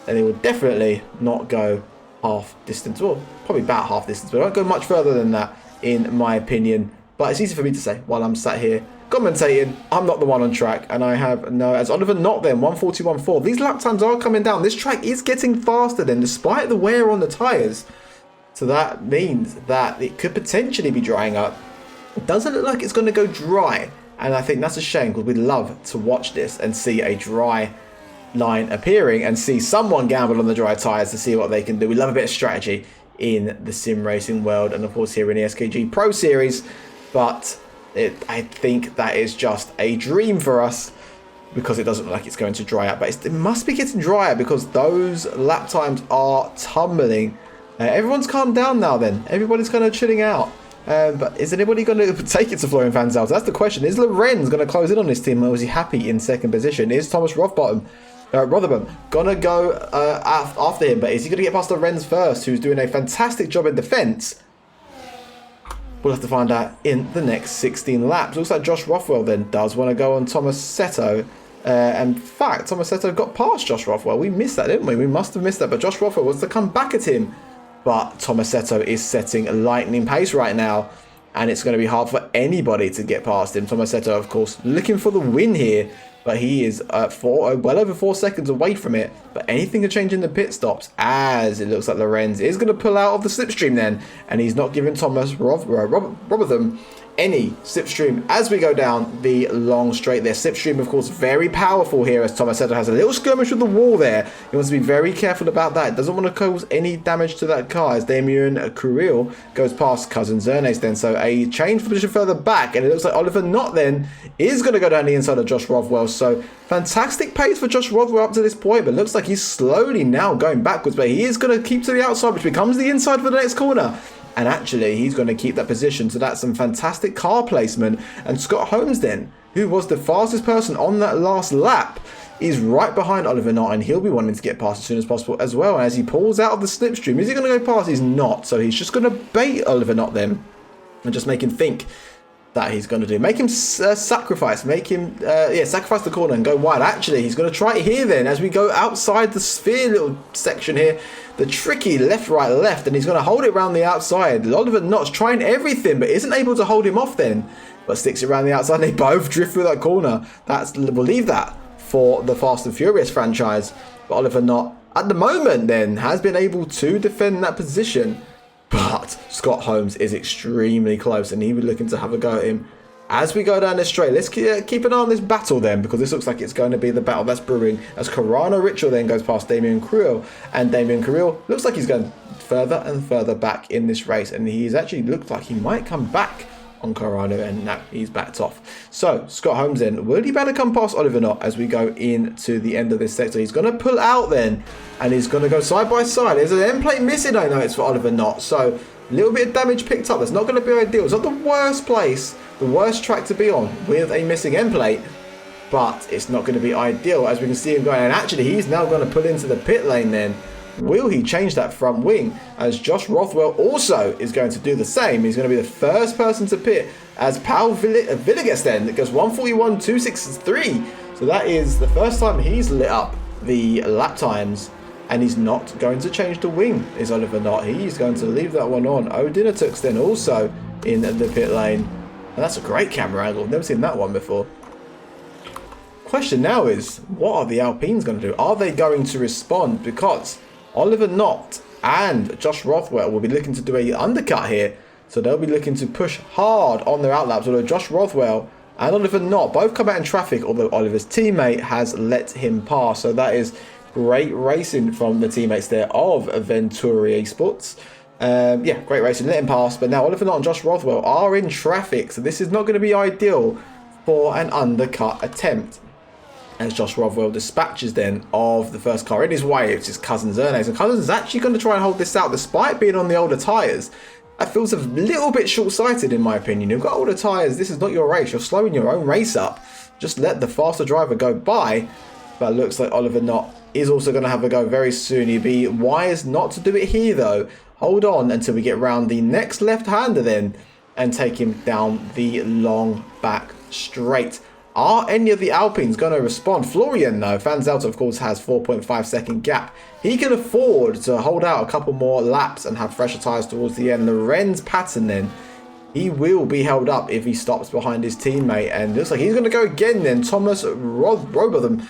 and they will definitely not go half distance, or probably about half distance, but I won't go much further than that, in my opinion. But it's easy for me to say while I'm sat here commentating. I'm not the one on track, and I have no, as Oliver Knott then, 1:41.4. These lap times are coming down. This track is getting faster then, despite the wear on the tyres. So that means that it could potentially be drying up. It doesn't look like it's going to go dry. And I think that's a shame because we'd love to watch this and see a dry line appearing and see someone gamble on the dry tyres to see what they can do. We love a bit of strategy in the sim racing world and of course here in the SKG Pro Series. But I think that is just a dream for us because it doesn't look like it's going to dry up. But it must be getting drier because those lap times are tumbling. Everyone's calmed down now then. Everybody's kind of chilling out. But is anybody going to take it to Florian van Zalt? That's the question. Is Lorenz going to close in on this team or is he happy in second position? Is Thomas Rotherham going to go after him? But is he going to get past Lorenz first, who's doing a fantastic job in defence? We'll have to find out in the next 16 laps. Looks like Josh Rothwell then does want to go on Thomas Seto. In fact, Thomas Seto got past Josh Rothwell. We missed that, didn't we? We must have missed that. But Josh Rothwell wants to come back at him. But Thomas Seto is setting a lightning pace right now. And it's going to be hard for anybody to get past him. Thomas Seto, of course, looking for the win here. But he is well over 4 seconds away from it. But anything can change in the pit stops as it looks like Lorenz is going to pull out of the slipstream then. And he's not giving Thomas Rotherham any slipstream as we go down the long straight there. Slipstream, of course, very powerful here as Thomas Seto has a little skirmish with the wall there. He wants to be very careful about that. Doesn't want to cause any damage to that car as Damien Carril goes past Cousin Zernes then. So a change for position further back and it looks like Oliver Knott then is going to go down the inside of Josh Rothwell. So fantastic pace for Josh Rothwell up to this point, but looks like he's slowly now going backwards, but he is going to keep to the outside, which becomes the inside for the next corner. And actually, he's going to keep that position. So that's some fantastic car placement. And Scott Holmes then, who was the fastest person on that last lap, is right behind Oliver Knott. And he'll be wanting to get past as soon as possible as well. And as he pulls out of the slipstream, is he going to go past? He's not. So he's just going to bait Oliver Knott then. And just make him think that he's going to do. Make him sacrifice. Make him, sacrifice the corner and go wide. Actually, he's going to try it here then as we go outside the sphere little section here. The tricky left, right, left. And he's going to hold it around the outside. Oliver Knott's trying everything, but isn't able to hold him off then. But sticks it around the outside. They both drift through that corner. We'll leave that for the Fast and Furious franchise. But Oliver Knott, at the moment then, has been able to defend that position. But Scott Holmes is extremely close and he was looking to have a go at him. As we go down this straight, let's keep an eye on this battle then, because this looks like it's going to be the battle that's brewing as Carano Richard then goes past Damien Carril. And Damien Carril looks like he's going further and further back in this race. And he's actually looked like he might come back on Carano, and now he's backed off. So Scott Holmes then, will he better come past Oliver Knott as we go into the end of this sector? He's going to pull out then, and he's going to go side by side. There's an end plate missing, I know it's for Oliver Knott, so a little bit of damage picked up. That's not going to be ideal. It's not the worst place, the worst track to be on with a missing end plate, but it's not going to be ideal as we can see him going. And actually, he's now going to pull into the pit lane then. Will he change that front wing as Josh Rothwell also is going to do the same? He's going to be the first person to pit as Paul Villegas then that goes 1:41.263. So that is the first time he's lit up the lap times, and he's not going to change the wing, is Oliver Knott. He's going to leave that one on. Odinatux then also in the pit lane, and that's a great camera angle. I've never seen that one before. Question now is, what are the Alpines going to do? Are they going to respond? Because Oliver Knott and Josh Rothwell will be looking to do a undercut here. So they'll be looking to push hard on their outlaps. Although Josh Rothwell and Oliver Knott both come out in traffic, although Oliver's teammate has let him pass. So that is great racing from the teammates there of Venturi Esports. Great racing, let him pass. But now Oliver Knott and Josh Rothwell are in traffic. So this is not going to be ideal for an undercut attempt, as Josh Rothwell dispatches then of the first car in his way, which is Cousin Zernes. And Cousins is actually going to try and hold this out despite being on the older tyres. That feels a little bit short-sighted in my opinion. You've got older tyres, this is not your race. You're slowing your own race up. Just let the faster driver go by. But it looks like Oliver Knott is also going to have a go very soon. He'd be wise not to do it here though. Hold on until we get round the next left-hander then and take him down the long back straight. Are any of the Alpines going to respond? Florian, though, Van Zelt, of course, has 4.5 second gap. He can afford to hold out a couple more laps and have fresher tyres towards the end. Lorenz Patton, then, he will be held up if he stops behind his teammate. And looks like he's going to go again, then. Thomas Robotham.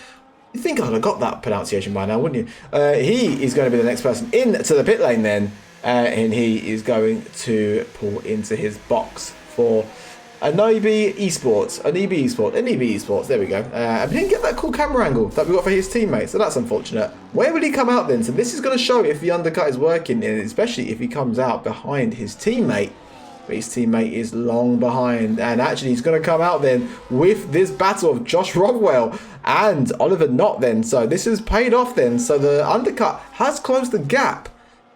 You think I'd have got that pronunciation by now, wouldn't you? He is going to be the next person into the pit lane, then. and he is going to pull into his box for an EB Esports. There we go. And we didn't get that cool camera angle that we got for his teammate, so that's unfortunate. Where will he come out then? So this is going to show if the undercut is working, and especially if he comes out behind his teammate. But his teammate is long behind, and actually he's going to come out then with this battle of Josh Rothwell and Oliver Knott then. So this has paid off then. So the undercut has closed the gap,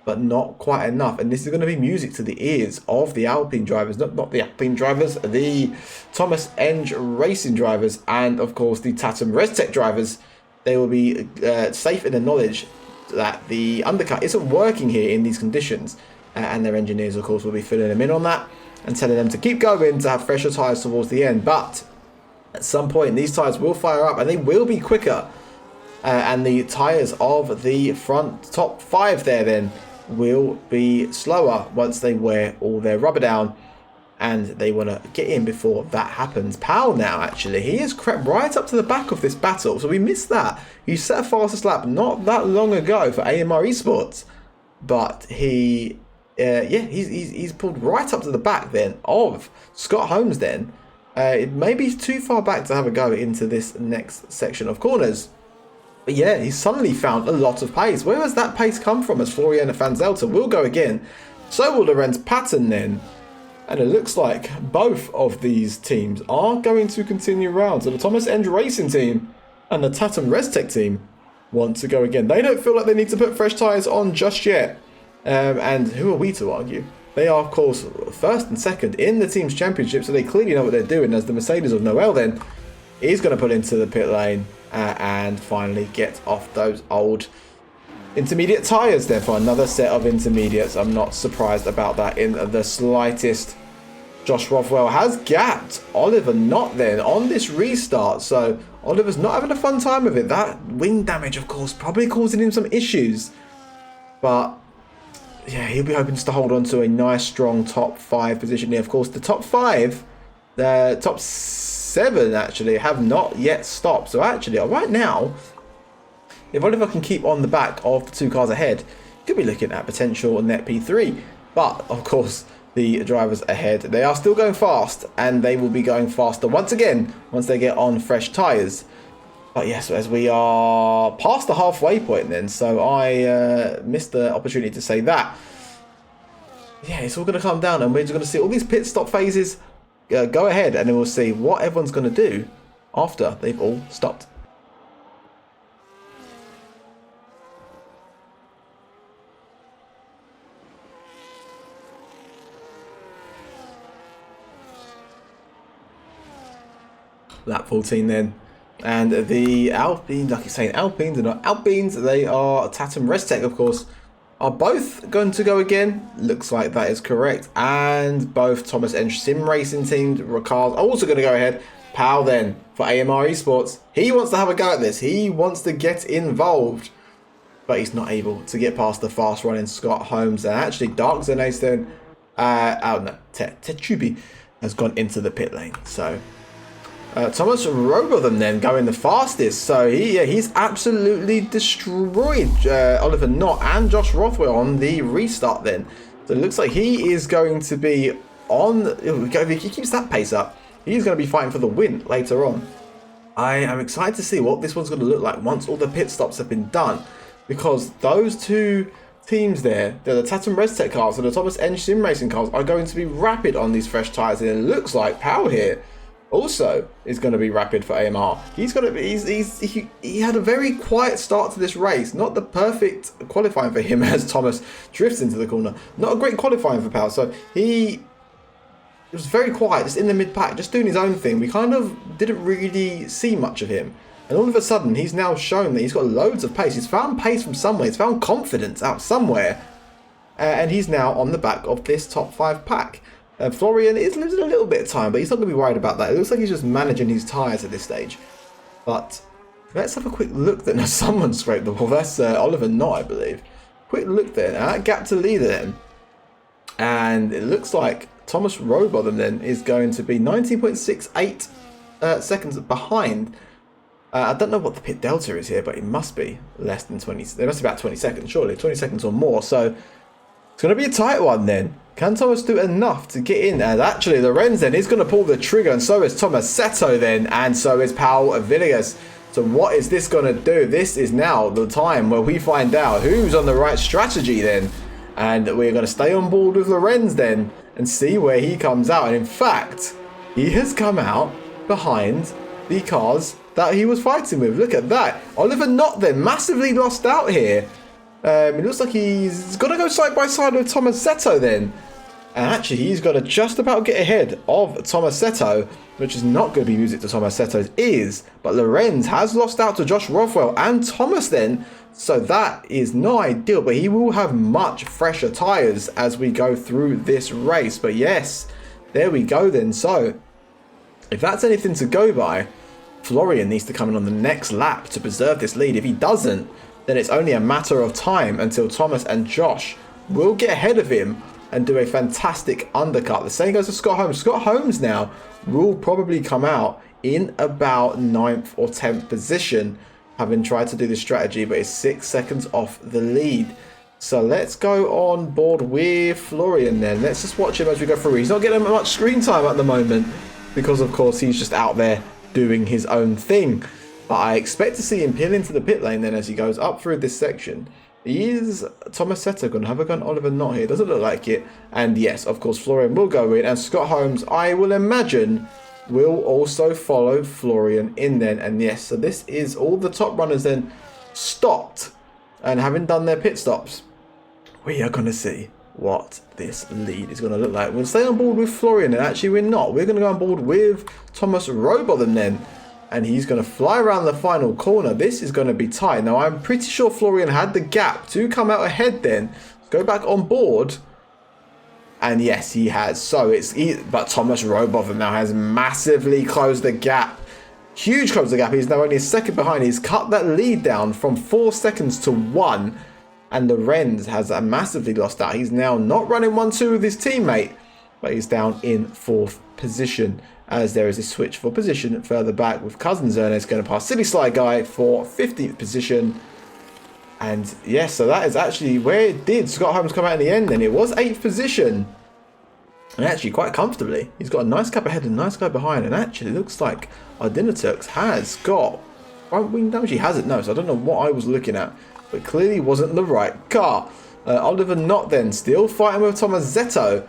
but not quite enough. And this is going to be music to the ears of the Alpine drivers, not the Alpine drivers, the Thomas Enge Racing drivers, and of course the Tatum ResTech drivers. They will be safe in the knowledge that the undercut isn't working here in these conditions. And their engineers, of course, will be filling them in on that and telling them to keep going to have fresher tyres towards the end. But at some point, these tyres will fire up and they will be quicker. And the tyres of the front top 5 there then will be slower once they wear all their rubber down. And they want to get in before that happens. Powell now, actually, he has crept right up to the back of this battle. So we missed that. He set a fastest lap not that long ago for AMR Esports. But he... he's pulled right up to the back then of Scott Holmes then. It may be too far back to have a go into this next section of corners. But yeah, he's suddenly found a lot of pace. Where has that pace come from as Florian van Zelten will go again? So will Lorenz Patton then. And it looks like both of these teams are going to continue round. So the Thomas Enge Racing team and the Tatum ResTech team want to go again. They don't feel like they need to put fresh tyres on just yet. And who are we to argue? They are, of course, first and second in the team's championship, so they clearly know what they're doing. As the Mercedes of Noel then is going to pull into the pit lane and finally get off those old intermediate tyres there for another set of intermediates. I'm not surprised about that in the slightest. Josh Rothwell has gapped Oliver Knott then on this restart, so Oliver's not having a fun time with it. That wing damage, of course, probably causing him some issues, but yeah, he'll be hoping to hold on to a nice, strong top 5 position here. Of course, the top 5, the top 7 actually have not yet stopped. So actually, right now, if Oliver can keep on the back of the 2 cars ahead, could be looking at potential net P3. But of course, the drivers ahead, they are still going fast, and they will be going faster once again once they get on fresh tyres. But yes, as we are past the halfway point then, so I missed the opportunity to say that. Yeah, it's all going to come down, and we're just going to see all these pit stop phases go ahead, and then we'll see what everyone's going to do after they've all stopped. Lap 14 then. And the Alpine, like you're saying, Alpines are not Alpines, they are Tatum ResTech, of course, are both going to go again. Looks like that is correct. And both Thomas Enge Sim Racing team cars are also going to go ahead. Powell then for AMR Esports. He wants to have a go at this. He wants to get involved, but he's not able to get past the fast running Scott Holmes. And actually, Dark Zenace then, Techubi has gone into the pit lane. So Thomas Robotham then going the fastest, so he's absolutely destroyed Oliver Knott and Josh Rothwell on the restart then. So it looks like he is going to be on, if he keeps that pace up, he's going to be fighting for the win later on. I am excited to see what this one's going to look like once all the pit stops have been done, because those 2 teams there, the Tatum ResTech cars and the Thomas Enge Sim Racing cars, are going to be rapid on these fresh tyres, and it looks like Powell here also is going to be rapid for AMR. He's going to be, he had a very quiet start to this race. Not the perfect qualifying for him as Thomas drifts into the corner. Not a great qualifying for Powell. So he was very quiet, just in the mid-pack, just doing his own thing. We kind of didn't really see much of him. And all of a sudden, he's now shown that he's got loads of pace. He's found pace from somewhere. He's found confidence out somewhere. And he's now on the back of this top 5 pack. Florian is losing a little bit of time, but he's not going to be worried about that. It looks like he's just managing his tyres at this stage. But let's have a quick look then. Someone scraped the wall. That's Oliver Knott, I believe. Quick look then. That gap to leader then. And it looks like Thomas Robotham then is going to be 19.68 seconds behind. I don't know what the pit delta is here, but it must be less than 20. There must be about 20 seconds, surely. 20 seconds or more. So going to be a tight one then. Can Thomas do enough to get in? And actually, Lorenz then is going to pull the trigger, and so is Tomasetto then, and so is Paul Villegas. So what is this going to do? This is now the time where we find out who's on the right strategy then. And we're going to stay on board with Lorenz then and see where he comes out. And in fact, he has come out behind the cars that he was fighting with. Look at that. Oliver Knott then massively lost out here. It looks like he's going to go side by side with Tomasetto then. And actually, he's got to just about get ahead of Tomasetto, which is not going to be music to Tomasetto's ears. But Lorenz has lost out to Josh Rothwell and Thomas then. So that is not ideal, but he will have much fresher tyres as we go through this race. But yes, there we go then. So if that's anything to go by, Florian needs to come in on the next lap to preserve this lead. If he doesn't, then it's only a matter of time until Thomas and Josh will get ahead of him and do a fantastic undercut. The same goes to Scott Holmes. Scott Holmes now will probably come out in about 9th or 10th position, having tried to do this strategy, but is 6 seconds off the lead. So let's go on board with Florian then. Let's just watch him as we go through. He's not getting much screen time at the moment because, of course, he's just out there doing his own thing. But I expect to see him peel into the pit lane then as he goes up through this section. Is Tomasetto going to have a gun? Oliver Knott here. Doesn't look like it. And yes, of course, Florian will go in. And Scott Holmes, I will imagine, will also follow Florian in then. And yes, so this is all the top runners then stopped. And having done their pit stops, we are going to see what this lead is going to look like. We'll stay on board with Florian. And actually, we're not. We're going to go on board with Thomas Rowbotham then. And he's going to fly around the final corner. This is going to be tight. Now, I'm pretty sure Florian had the gap to come out ahead then. Go back on board. And yes, he has. So but Thomas Rowbotham now has massively closed the gap. Huge closed the gap. He's now only a second behind. He's cut that lead down from 4 seconds to 1. And Lorenz has massively lost out. He's now not running 1-2 with his teammate, but he's down in 4th position, as there is a switch for position further back with Cousins. Ernest going to pass Silly Sly Guy for 15th position. And yes, so that is actually where it did Scott Holmes come out in the end then. It was 8th position. And actually quite comfortably. He's got a nice gap ahead and a nice guy behind. And actually looks like Ardinaturks has got front wing damage. He hasn't, no. So I don't know what I was looking at. But clearly wasn't the right car. Oliver Knott then still fighting with Tomasetto.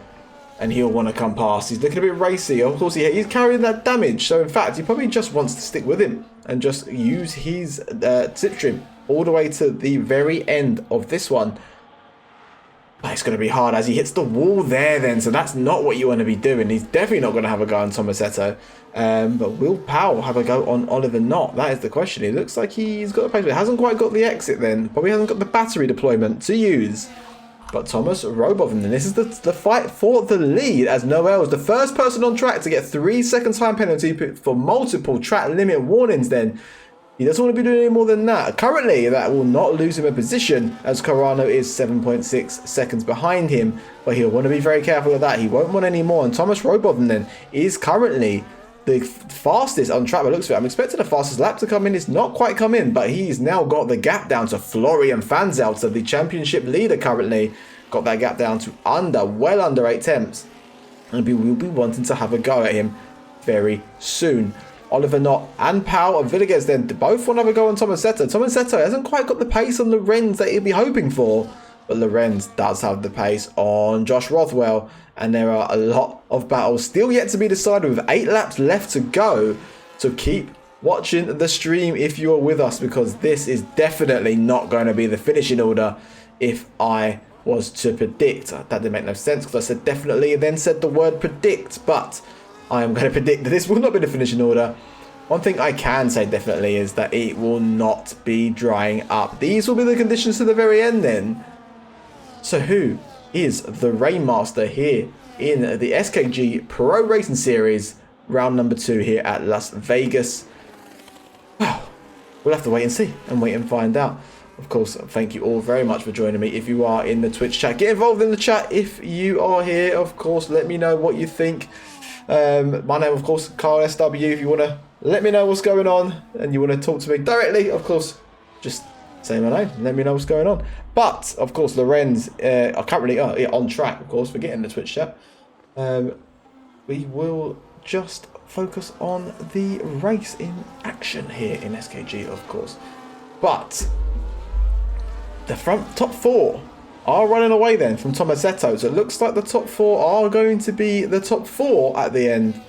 And he'll want to come past. He's looking a bit racy. Of course, he's carrying that damage. So, in fact, he probably just wants to stick with him and just use his slipstream all the way to the very end of this one. But it's going to be hard as he hits the wall there then. So, that's not what you want to be doing. He's definitely not going to have a go on Tomasetto. But will Powell have a go on Oliver Knott? That is the question. It looks like he's got a pace, but he hasn't quite got the exit then. Probably hasn't got the battery deployment to use. But Thomas Rowbotham, and this is the fight for the lead, as Noel is the first person on track to get 3 second time penalty for multiple track limit warnings then. He doesn't want to be doing any more than that. Currently, that will not lose him a position, as Carano is 7.6 seconds behind him. But he'll want to be very careful of that. He won't want any more. And Thomas Rowbotham then is currently the fastest on track by the looks of it. I'm expecting the fastest lap to come in. It's not quite come in, but he's now got the gap down to Florian Fanzelter, the championship leader currently. Got that gap down to well under 8 tenths. And we will be wanting to have a go at him very soon. Oliver Knott and Powell and Villegas then both want to have a go on Tomasetto. Tomasetto hasn't quite got the pace on Lorenz that he'd be hoping for. But Lorenz does have the pace on Josh Rothwell. And there are a lot of battles still yet to be decided with 8 laps left to go. So keep watching the stream if you're with us, because this is definitely not going to be the finishing order if I was to predict. That didn't make no sense because I said definitely and then said the word predict. But I am going to predict that this will not be the finishing order. One thing I can say definitely is that it will not be drying up. These will be the conditions to the very end then. So who is the Rainmaster here in the SKG Pro Racing Series, round number 2 here at Las Vegas? Well, we'll have to wait and see and wait and find out. Of course, thank you all very much for joining me. If you are in the Twitch chat, get involved in the chat. If you are here, of course, let me know what you think. My name, of course, Carl SW. If you want to let me know what's going on and you want to talk to me directly, of course, just Say my name. Let me know what's going on. But of course, Lorenz are currently on track. Of course, we're getting the Twitch chat. We will just focus on the race in action here in SKG, of course. But the top four are running away then from Tomasetto. So it looks like the top four are going to be the top four at the end.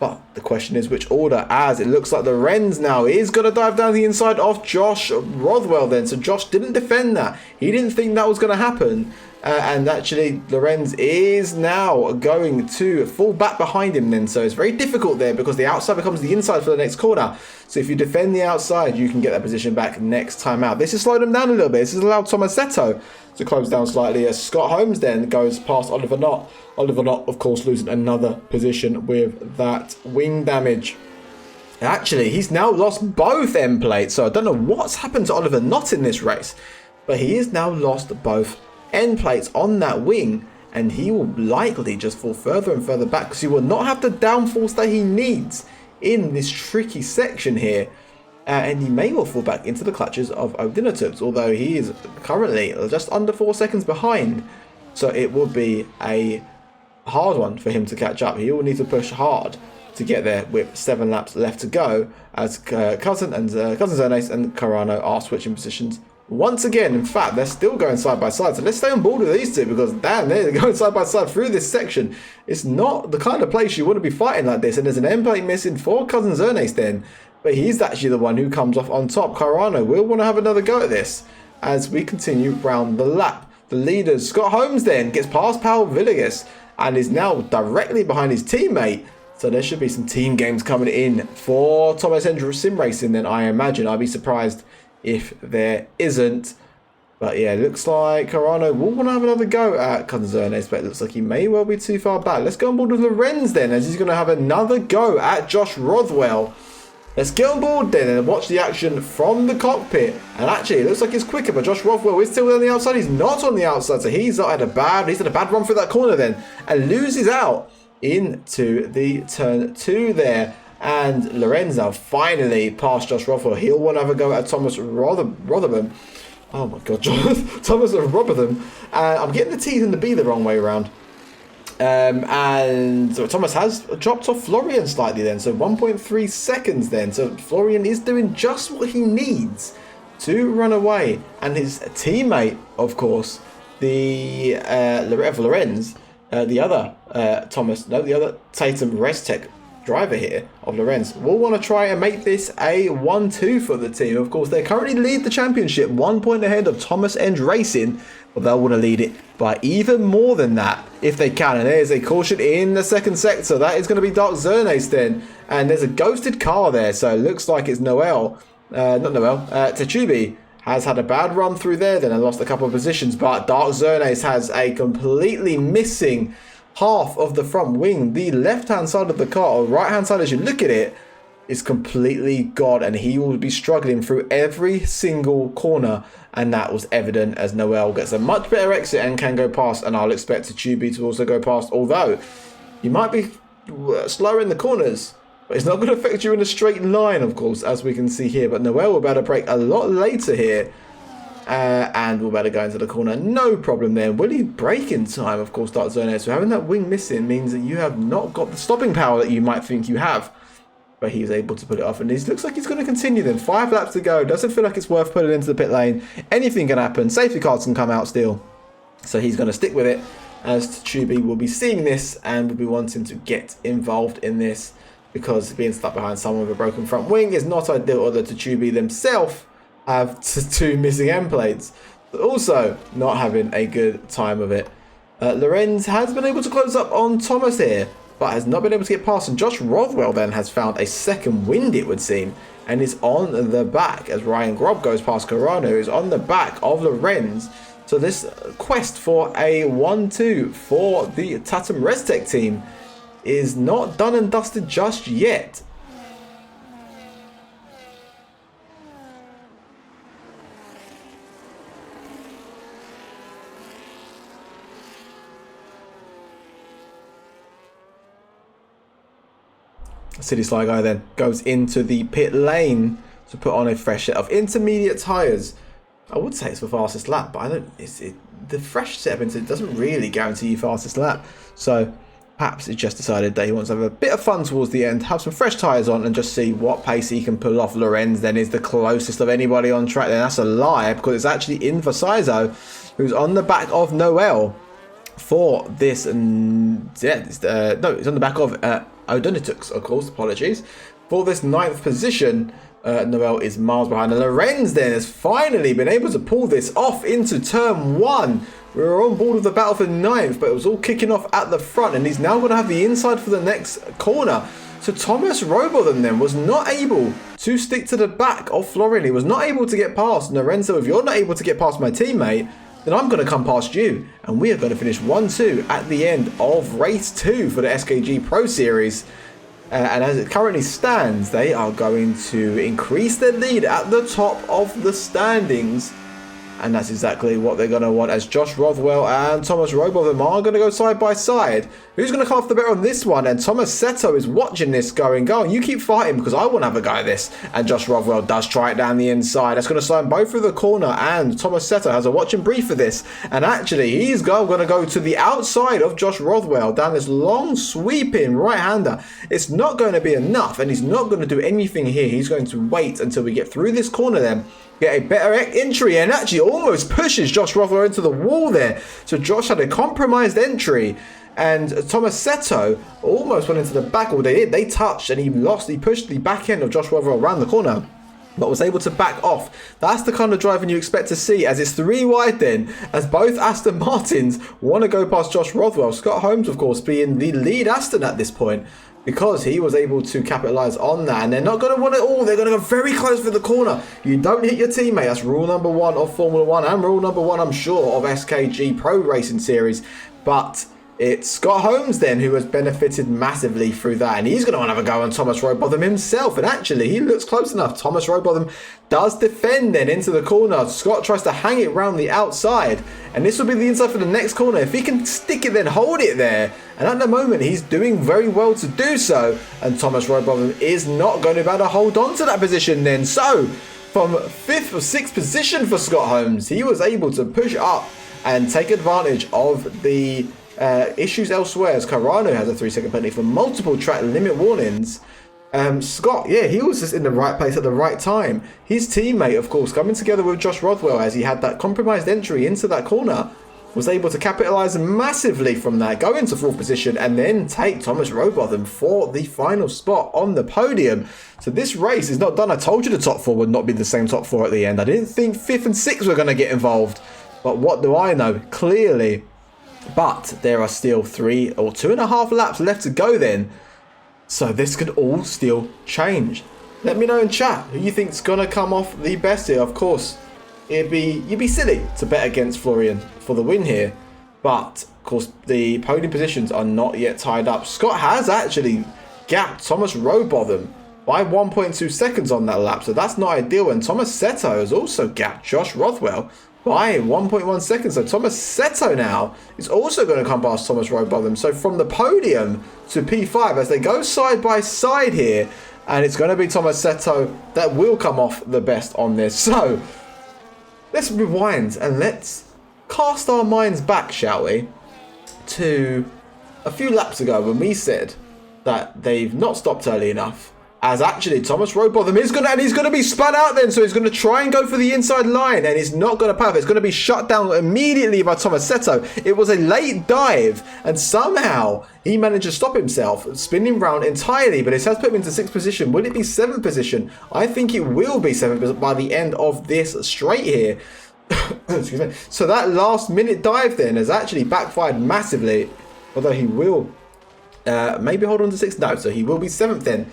But the question is which order, as it looks like the Lorenz now is going to dive down the inside of Josh Rothwell then. So Josh didn't defend that. He didn't think that was going to happen. And actually, Lorenz is now going to fall back behind him then. So it's very difficult there because the outside becomes the inside for the next corner. So if you defend the outside, you can get that position back next time out. This has slowed him down a little bit. This has allowed Tomasetto to close down slightly as Scott Holmes then goes past Oliver Knott. Oliver Knott, of course, losing another position with that wing damage. Actually, he's now lost both end plates. So I don't know what's happened to Oliver Knott in this race, but he has now lost both end plates on that wing, and he will likely just fall further and further back because he will not have the downforce that he needs in this tricky section here. And he may well fall back into the clutches of Odinotubs, although he is currently just under 4 seconds behind. So it will be a hard one for him to catch up. He will need to push hard to get there with 7 laps left to go, as Cousin Zernace and Carano are switching positions once again. In fact, they're still going side by side. So let's stay on board with these two because damn, they're going side by side through this section. It's not the kind of place you want to be fighting like this. And there's an end plate missing for Cousin Zernace then. But he's actually the one who comes off on top. Carano will want to have another go at this as we continue round the lap. The leaders, Scott Holmes then gets past Paul Villegas and is now directly behind his teammate. So there should be some team games coming in for Thomas Hendra Sim Racing then, I imagine. I'd be surprised if there isn't. But yeah, it looks like Carano will want to have another go at Concernes, but it looks like he may well be too far back. Let's go on board with Lorenz then, as he's going to have another go at Josh Rothwell. Let's get on board then and watch the action from the cockpit. And actually, it looks like it's quicker, but Josh Rothwell is still on the outside. He's not on the outside, so he's had a bad run through that corner then, and loses out into the turn 2 there. And Lorenz now finally past Josh Rothwell. He'll want to have a go at Thomas Rotherham. Oh my god, Thomas Rotherham. I'm getting the T's and the B the wrong way around. And so Thomas has dropped off Florian slightly then, so 1.3 seconds then. So Florian is doing just what he needs to run away. And his teammate, of course, the Lorenz, the other Tatum Restec driver here of Lorenz, will want to try and make this a 1-2 for the team. Of course, they currently lead the championship 1 point ahead of Thomas End Racing, but they'll want to lead it by even more than that if they can. And there's a caution in the second sector. That is going to be Dark Zernace then, and there's a ghosted car there, so it looks like it's Techubi has had a bad run through there then and lost a couple of positions, but Dark Zernace has a completely missing half of the front wing. The left hand side of the car, or right hand side as you look at it, is completely gone, and he will be struggling through every single corner, and that was evident as Noel gets a much better exit and can go past, and I'll expect Techubi to also go past, although you might be slower in the corners, but it's not going to affect you in a straight line, of course, as we can see here. But Noel will be able to brake a lot later here, and we'll be able to go into the corner, no problem there. Will he brake in time? Of course, Dark Zone. So having that wing missing means that you have not got the stopping power that you might think you have, but he's able to put it off, and it looks like he's going to continue then. 5 laps to go. Doesn't feel like it's worth putting into the pit lane. Anything can happen. Safety cars can come out still, so he's going to stick with it, as Techubi will be seeing this and will be wanting to get involved in this, because being stuck behind someone with a broken front wing is not ideal, although Techubi themselves have 2 missing end plates, but also not having a good time of it. Lorenz has been able to close up on Thomas here, but has not been able to get past, and Josh Rothwell then has found a second wind, it would seem, and is on the back as Ryan Grob goes past Carano, who's on the back of Lorenz. So this quest for a 1-2 for the Tatum Restec team is not done and dusted just yet. City Sly Guy then goes into the pit lane to put on a fresh set of intermediate tyres. I would say it's for fastest lap, but I don't. The fresh setup into it doesn't really guarantee you fastest lap. So perhaps he just decided that he wants to have a bit of fun towards the end, have some fresh tyres on, and just see what pace he can pull off. Lorenz then is the closest of anybody on track. Then that's a lie, because it's actually Inversizo who's on the back of Noel for this. And yeah, no, it's on the back of Odonitux, of course. Apologies for this 9th position. Noel is miles behind, and Lorenz then has finally been able to pull this off into turn 1. We were on board with the battle for 9th, but it was all kicking off at the front, and he's now going to have the inside for the next corner. So Thomas Robotham then was not able to stick to the back of Florian. He was not able to get past Lorenzo. If you're not able to get past my teammate, then I'm going to come past you, and we are going to finish 1-2 at the end of race 2 for the SKG Pro Series. And as it currently stands, they are going to increase their lead at the top of the standings. And that's exactly what they're going to want, as Josh Rothwell and Thomas Robotham are going to go side by side. Who's going to come off the better on this one? And Thomas Seto is watching this going, go on, you keep fighting, because I want to have a go at this. And Josh Rothwell does try it down the inside. That's going to slide them both through the corner, and Thomas Seto has a watching brief for this. And actually, he's going to go to the outside of Josh Rothwell down this long sweeping right-hander. It's not going to be enough, and he's not going to do anything here. He's going to wait until we get through this corner then, get a better entry, and actually almost pushes Josh Rothwell into the wall there. So Josh had a compromised entry, and Thomas Seto almost went into the back. Well, they did. They touched, and he pushed the back end of Josh Rothwell around the corner, but was able to back off. That's the kind of driving you expect to see, as it's 3 wide then, as both Aston Martins want to go past Josh Rothwell. Scott Holmes, of course, being the lead Aston at this point, because he was able to capitalize on that. And they're not going to want it all. They're going to go very close for the corner. You don't hit your teammate. That's rule number 1 of Formula 1, and rule number 1, I'm sure, of SKG Pro Racing Series. But it's Scott Holmes then who has benefited massively through that, and he's going to want to have a go on Thomas Robotham himself. And actually, he looks close enough. Thomas Robotham does defend then into the corner. Scott tries to hang it around the outside, and this will be the inside for the next corner. If he can stick it, then hold it there. And at the moment, he's doing very well to do so. And Thomas Robotham is not going to be able to hold on to that position then. So, from 5th or 6th position for Scott Holmes, he was able to push up and take advantage of the issues elsewhere, as Carano has a 3-second penalty for multiple track limit warnings. Scott, yeah, he was just in the right place at the right time. His teammate, of course, coming together with Josh Rothwell, as he had that compromised entry into that corner, was able to capitalise massively from that, go into 4th position, and then take Thomas Robotham for the final spot on the podium. So this race is not done. I told you the top 4 would not be the same top 4 at the end. I didn't think 5th and 6th were going to get involved. But what do I know? Clearly. But there are still 3 or 2.5 laps left to go then. So this could all still change. Let me know in chat who you think's going to come off the best here. Of course, you'd be silly to bet against Florian for the win here. But, of course, the podium positions are not yet tied up. Scott has actually gapped Thomas Robotham by 1.2 seconds on that lap. So that's not ideal. And Thomas Seto has also gapped Josh Rothwell by 1.1 seconds. So Thomas Seto now is also going to come past Thomas Robotham. So from the podium to P5, as they go side by side here, and it's going to be Thomas Seto that will come off the best on this. So let's rewind and let's cast our minds back, shall we, to a few laps ago when we said that they've not stopped early enough. As actually Thomas Robotham is going to be spun out then, so he's going to try and go for the inside line, and it's not going to perfect. It's going to be shut down immediately by Thomas Seto. It was a late dive, and somehow he managed to stop himself, spinning round entirely, but it has put him into 6th position. Will it be 7th position? I think it will be 7th by the end of this straight here. Excuse me. So that last minute dive then has actually backfired massively, although he will maybe hold on to 6th. No, so he will be 7th then.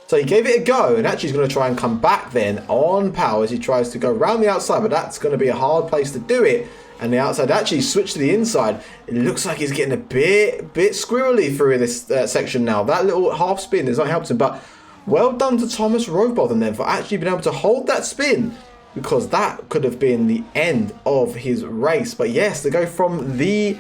So he gave it a go, and actually he's going to try and come back then on power as he tries to go around the outside, but that's going to be a hard place to do it. And the outside actually switched to the inside. It looks like he's getting a bit squirrely through this section now. That little half spin has not helped him, but well done to Thomas Robotham then for actually being able to hold that spin, because that could have been the end of his race. But yes, to go from the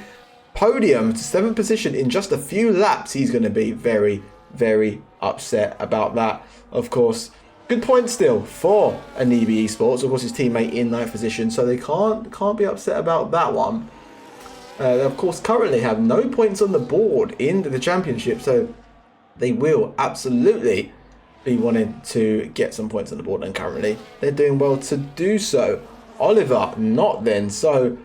podium to 7th position in just a few laps, he's going to be very, very upset about that. Of course, good point still for Anibi Esports. Of course, his teammate in 9th position, so they can't be upset about that one. They, of course, currently have no points on the board in the championship, so they will absolutely be wanting to get some points on the board, and currently they're doing well to do so. Oliver, not then. So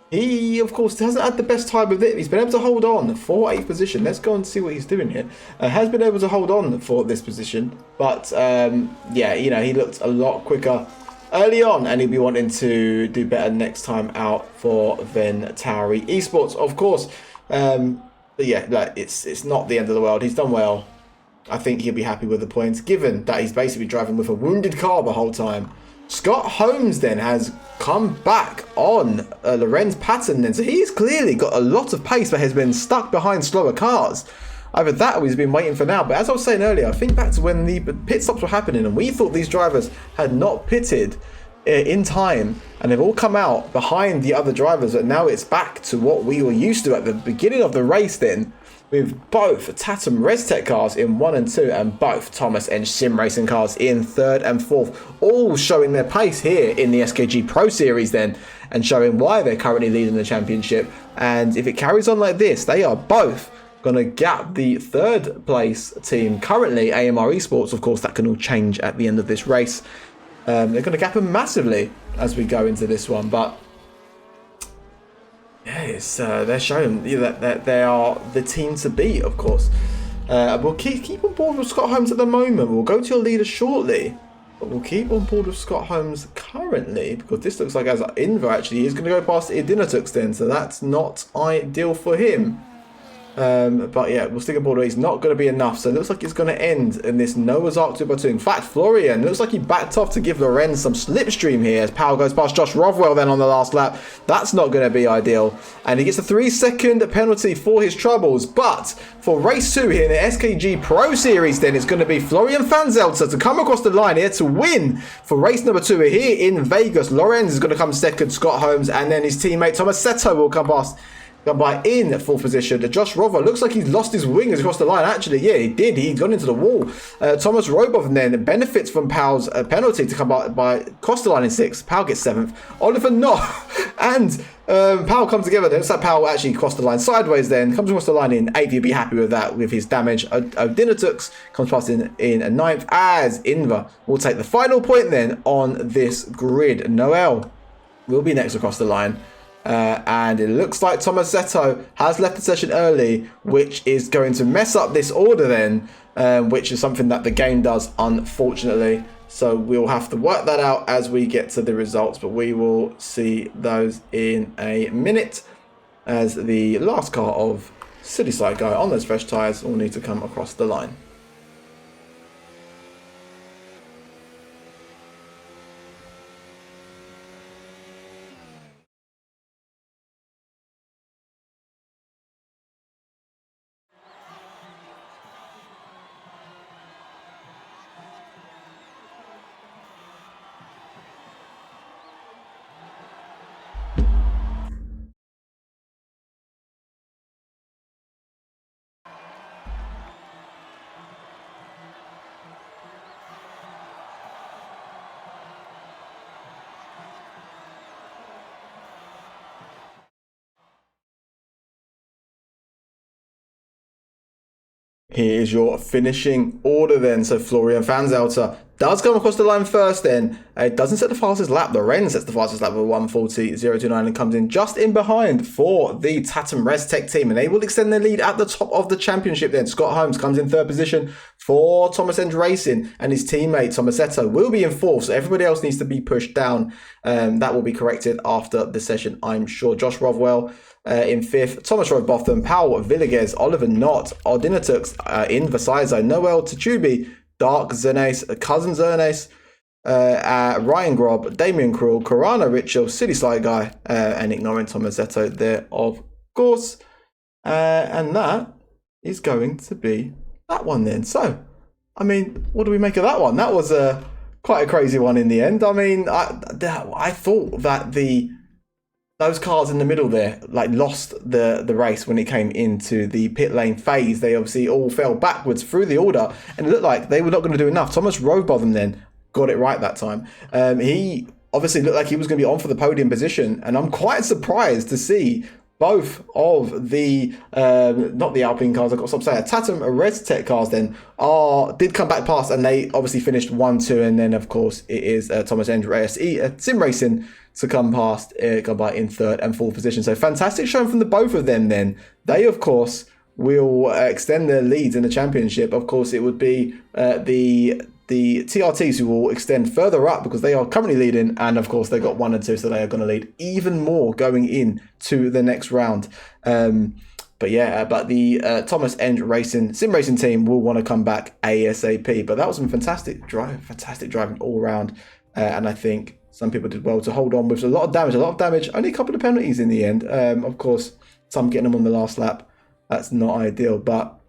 he, of course, hasn't had the best time with it. He's been able to hold on for 8th position. Let's go and see what he's doing here. Has been able to hold on for this position, but yeah, you know, he looked a lot quicker early on, and he'll be wanting to do better next time out for Ventauri Esports, of course. But yeah, like, it's not the end of the world. He's done well. I think he'll be happy with the points, given that he's basically driving with a wounded car the whole time. Scott Holmes then has come back on Lorenz pattern then. So he's clearly got a lot of pace but has been stuck behind slower cars. Either that or he's been waiting for now. But as I was saying earlier, I think back to when the pit stops were happening and we thought these drivers had not pitted in time and they've all come out behind the other drivers. But now it's back to what we were used to at the beginning of the race then, with both Tatum ResTech cars in 1 and 2 and both Thomas and Sim Racing cars in 3rd and 4th, all showing their pace here in the SKG Pro Series then, and showing why they're currently leading the championship. And if it carries on like this, they are both going to gap the 3rd place team currently, AMR Esports. Of course, that can all change at the end of this race. They're going to gap them massively as we go into this one, but yeah, they're showing that they are the team to beat, of course. We'll keep on board with Scott Holmes at the moment. We'll go to your leader shortly, but we'll keep on board with Scott Holmes currently, because this looks like as Inver actually is going to go past Idinatux then, so that's not ideal for him. But yeah, we'll stick on board. He's not going to be enough, so it looks like it's going to end in this Noah's Ark 2x2. In fact, Florian looks like he backed off to give Lorenz some slipstream here as Powell goes past Josh Rothwell then on the last lap. That's not going to be ideal, and he gets a 3-second penalty for his troubles. But for race 2 here in the SKG Pro Series then, it's going to be Florian Fanzelter to come across the line here to win for race number 2 here in Vegas. Lorenz is going to come second, Scott Holmes, and then his teammate Thomas Seto will come past. By in 4th position. Josh Rover looks like he's lost his wingers across the line. Actually, yeah, he did. He's gone into the wall. Thomas Robov then benefits from Powell's penalty to come by across the line in 6th. Powell gets 7th. Oliver not. And Powell comes together. Then looks like Powell actually crossed the line sideways then. Comes across the line in 8th. You'd be happy with that with his damage. Odinatux comes past in 9th as Inver will take the final point then on this grid. Noel will be next across the line. And it looks like Thomas Seto has left the session early, which is going to mess up this order then, which is something that the game does, unfortunately. So we'll have to work that out as we get to the results, but we will see those in a minute as the last car of City Side Guy on those fresh tyres will need to come across the line. Here is your finishing order then. So Florian Fanzelter does come across the line first then. It doesn't set the fastest lap. Lorenz sets the fastest lap with 1:40.029 and comes in just in behind for the Tatum ResTech team. And they will extend their lead at the top of the championship then. Scott Holmes comes in 3rd position for Thomas End Racing, and his teammate Thomas Seto will be in 4th. So everybody else needs to be pushed down. That will be corrected after the session, I'm sure. Josh Rothwell in 5th, Thomas Robotham, Powell Villegas, Oliver Knott, Odinatux in Versailles, Noel Tachubi, Dark Zernes, Cousin Zernes, Ryan Grob, Damien Krul, Corana Richel, City Slide Guy, and ignoring Thomas Zetto there, of course. And that is going to be that one then. So, I mean, what do we make of that one? That was quite a crazy one in the end. I mean, I thought that those cars in the middle there like lost the race when it came into the pit lane phase. They obviously all fell backwards through the order, and it looked like they were not going to do enough. Thomas Robotham then got it right that time. He obviously looked like he was going to be on for the podium position, and I'm quite surprised to see both of the not the Alpine cars, I've got to stop saying Tatum ResTech cars then did come back past, and they obviously finished 1-2, and then of course it is Thomas Enge Sim Racing to come past, come by in third and fourth position. So fantastic showing from the both of them then. They of course will extend their leads in the championship. Of course it would be the TRTs who will extend further up because they are currently leading, and of course they got 1 and 2, so they are going to lead even more going in to the next round. But the Thomas Enge Racing Sim Racing team will want to come back ASAP. But that was some fantastic driving all around, and I think some people did well to hold on with a lot of damage. Only a couple of penalties in the end. Of course, some getting them on the last lap. That's not ideal, but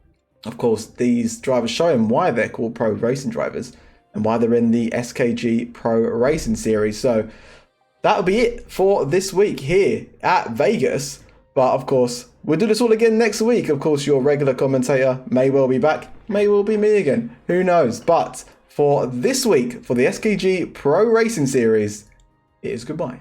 of course, these drivers showing why they're called pro racing drivers and why they're in the SKG Pro Racing Series. So that'll be it for this week here at Vegas. But of course, we'll do this all again next week. Of course, your regular commentator may well be back, may well be me again. Who knows? But for this week, for the SKG Pro Racing Series, it is goodbye.